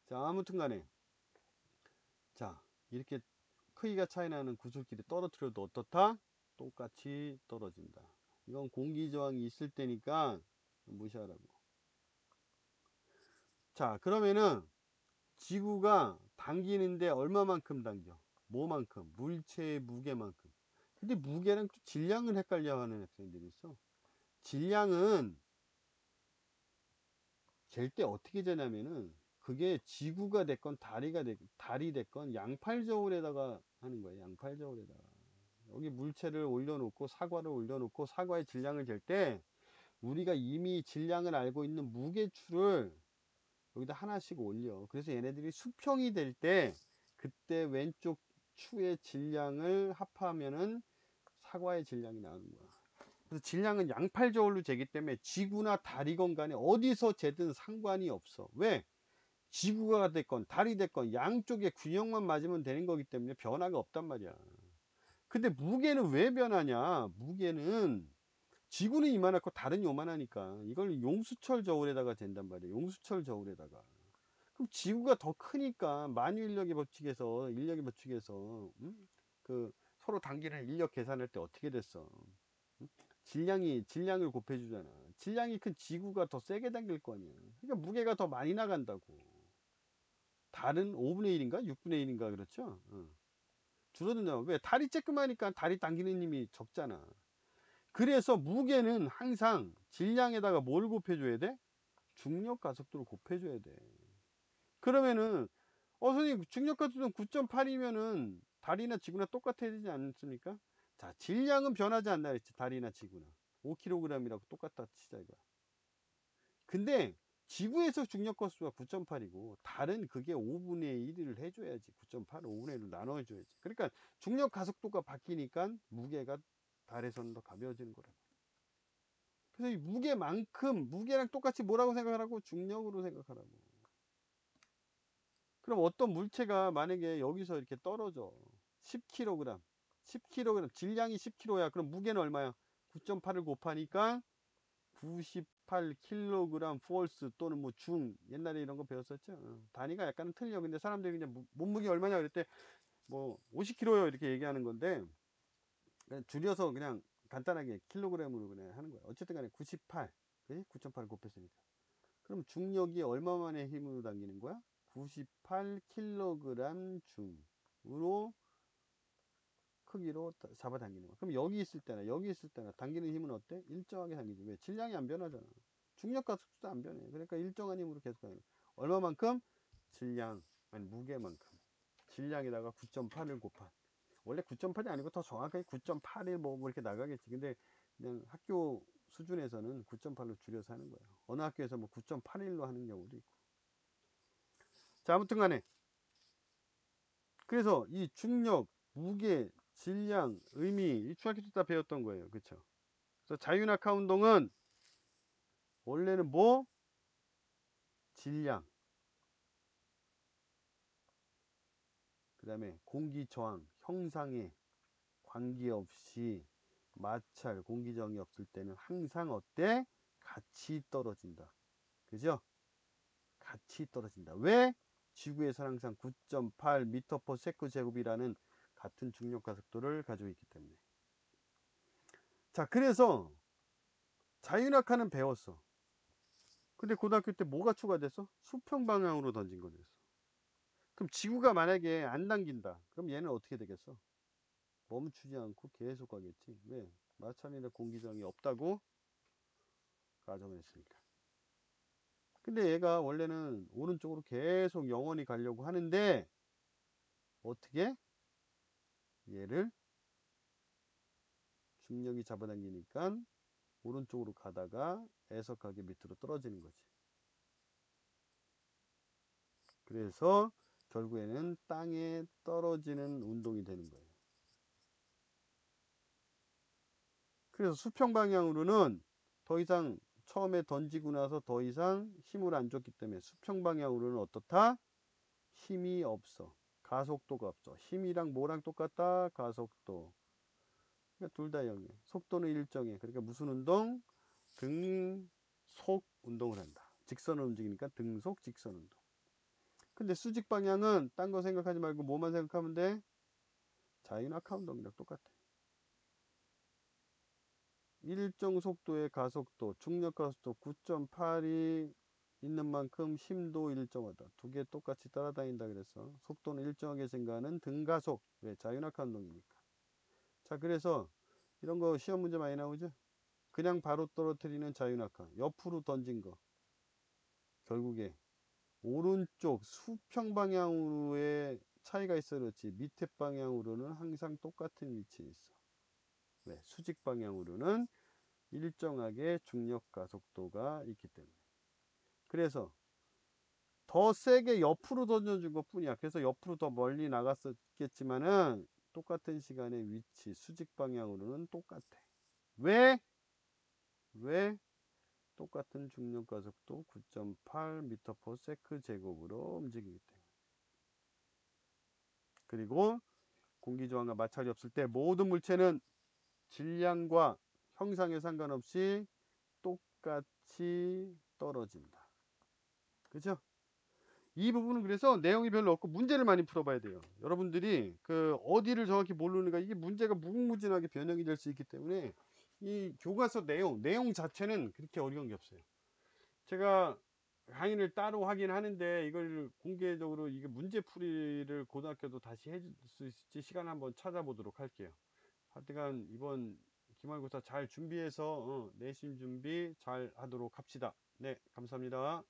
자, 아무튼 간에 자, 이렇게 크기가 차이 나는 구슬끼리 떨어뜨려도 어떻다? 똑같이 떨어진다. 이건 공기저항이 있을 때니까 무시하라고. 자, 그러면은 지구가 당기는데 얼마만큼 당겨? 뭐만큼? 물체의 무게만큼. 근데 무게랑 또 질량을 헷갈려 하는 학생들이 있어. 질량은 잴 때 어떻게 재냐면은 그게 지구가 됐건 달이 됐건 양팔저울에다가 하는 거예요. 양팔저울에다가. 여기 물체를 올려놓고 사과를 올려놓고 사과의 질량을 잴 때 우리가 이미 질량을 알고 있는 무게추를 여기다 하나씩 올려. 그래서 얘네들이 수평이 될 때 그때 왼쪽 추의 질량을 합하면은 사과의 질량이 나오는 거야. 그래서 질량은 양팔저울로 재기 때문에 지구나 달이건 간에 어디서 재든 상관이 없어. 왜? 지구가 됐건 달이 됐건 양쪽에 균형만 맞으면 되는 거기 때문에 변화가 없단 말이야. 근데 무게는 왜 변하냐? 무게는 지구는 이만하고 달은 요만하니까 이걸 용수철 저울에다가 잰단 말이에요. 용수철 저울에다가. 그럼 지구가 더 크니까 만유인력의 법칙에서 인력의 법칙에서 그 서로 당기는 인력 계산할 때 어떻게 됐어? 음? 질량을 곱해주잖아. 질량이 큰 지구가 더 세게 당길 거 아니야. 그러니까 무게가 더 많이 나간다고. 달은 5분의 1인가 6분의 1인가 그렇죠? 줄어든다. 왜? 달이 쬐끄마니까 달이 당기는 힘이 적잖아. 그래서 무게는 항상 질량에다가 뭘 곱해줘야 돼? 중력 가속도를 곱해줘야 돼. 그러면은 선생님 중력 가속도는 9.8이면은 달이나 지구나 똑같아야 되지 않습니까? 자, 질량은 변하지 않나 그랬지. 달이나 지구나 5kg이라고 똑같다 치자 이거야. 근데 지구에서 중력 가속도가 9.8이고 달은 그게 5분의 1을 해줘야지. 9.8을 5분의 1로 나눠줘야지. 그러니까 중력 가속도가 바뀌니까 무게가 달에서는 더 가벼워지는 거라고. 그래서 이 무게만큼 무게랑 똑같이 뭐라고 생각하라고? 중력으로 생각하라고. 그럼 어떤 물체가 만약에 여기서 이렇게 떨어져 10kg 10kg 질량이 10kg야. 그럼 무게는 얼마야? 9.8을 곱하니까 98kg force 또는 뭐 중 옛날에 이런 거 배웠었죠. 단위가 약간은 틀려. 근데 사람들이 그냥 몸무게 얼마냐 그럴 때 뭐 50kg요 이렇게 얘기하는 건데 그냥 줄여서 그냥 간단하게 킬로그램으로 그냥 하는 거야. 어쨌든 간에 98 그지? 9.8을 곱했으니까 그럼 중력이 얼마만의 힘으로 당기는 거야? 98kg 중으로 크기로 잡아당기는 거야. 그럼 여기 있을 때나 당기는 힘은 어때? 일정하게 당기지. 왜? 질량이 안 변하잖아. 중력 가속도도 안 변해. 그러니까 일정한 힘으로 계속 가는 거야. 얼마만큼? 질량 아니 무게만큼. 질량에다가 9.8을 곱한. 원래 9.8이 아니고 더 정확하게 9.81 뭐 이렇게 나가겠지. 근데 그냥 학교 수준에서는 9.8로 줄여서 하는 거예요. 어느 학교에서 뭐 9.81로 하는 경우도 있고. 자, 아무튼 간에 그래서 이 중력, 무게, 질량, 의미 이 중학교 때 다 배웠던 거예요. 그쵸? 그래서 자유낙하 운동은 원래는 뭐? 질량, 그 다음에 공기 저항, 형상에 관계없이 마찰, 공기 저항이 없을 때는 항상 어때? 같이 떨어진다. 그죠? 같이 떨어진다. 왜? 지구에서 항상 9.8 m/s 제곱이라는 같은 중력 가속도를 가지고 있기 때문에. 자, 그래서 자유낙하는 배웠어. 근데 고등학교 때 뭐가 추가됐어? 수평 방향으로 던진 거 됐어. 그럼 지구가 만약에 안 당긴다. 그럼 얘는 어떻게 되겠어? 멈추지 않고 계속 가겠지. 왜? 마찰이나 공기저항이 없다고 가정을 했으니까. 근데 얘가 원래는 오른쪽으로 계속 영원히 가려고 하는데 어떻게? 얘를 중력이 잡아당기니까 오른쪽으로 가다가 애석하게 밑으로 떨어지는 거지. 그래서 결국에는 땅에 떨어지는 운동이 되는 거예요. 그래서 수평 방향으로는 더 이상 처음에 던지고 나서 더 이상 힘을 안 줬기 때문에 수평 방향으로는 어떻다? 힘이 없어. 가속도가 없어. 힘이랑 뭐랑 똑같다? 가속도. 그러니까 둘 다 0이야. 속도는 일정해. 그러니까 무슨 운동? 등속 운동을 한다. 직선을 움직이니까 등속 직선 운동. 근데 수직 방향은 딴 거 생각하지 말고 뭐만 생각하면 돼? 자유낙하 운동이랑 똑같아. 일정 속도의 가속도, 중력 가속도 9.8이 있는 만큼 힘도 일정하다. 두 개 똑같이 따라다닌다 그래서 속도는 일정하게 증가하는 등가속. 왜? 자윤학한 운동이니까. 자, 그래서 이런 거 시험 문제 많이 나오죠? 그냥 바로 떨어뜨리는 자윤학한. 옆으로 던진 거. 결국에 오른쪽 수평 방향으로의 차이가 있어 그렇지 밑에 방향으로는 항상 똑같은 위치에 있어. 왜? 수직 방향으로는 일정하게 중력 가속도가 있기 때문에. 그래서 더 세게 옆으로 던져준 것 뿐이야. 그래서 옆으로 더 멀리 나갔었겠지만은 똑같은 시간의 위치 수직 방향으로는 똑같아. 왜? 왜? 똑같은 중력 가속도 9.8m/s 제곱으로 움직이기 때문에. 그리고 공기 저항과 마찰이 없을 때 모든 물체는 질량과 형상에 상관없이 똑같이 떨어진다. 그죠? 이 부분은 그래서 내용이 별로 없고 문제를 많이 풀어봐야 돼요. 여러분들이 그 어디를 정확히 모르는가 이게 문제가 무궁무진하게 변형이 될 수 있기 때문에 이 교과서 내용 자체는 그렇게 어려운 게 없어요. 제가 강의를 따로 하긴 하는데 이걸 공개적으로 이게 문제풀이를 고등학교도 다시 해줄 수 있을지 시간 한번 찾아보도록 할게요. 하여튼간 이번 기말고사 잘 준비해서 내신 준비 잘 하도록 합시다. 네, 감사합니다.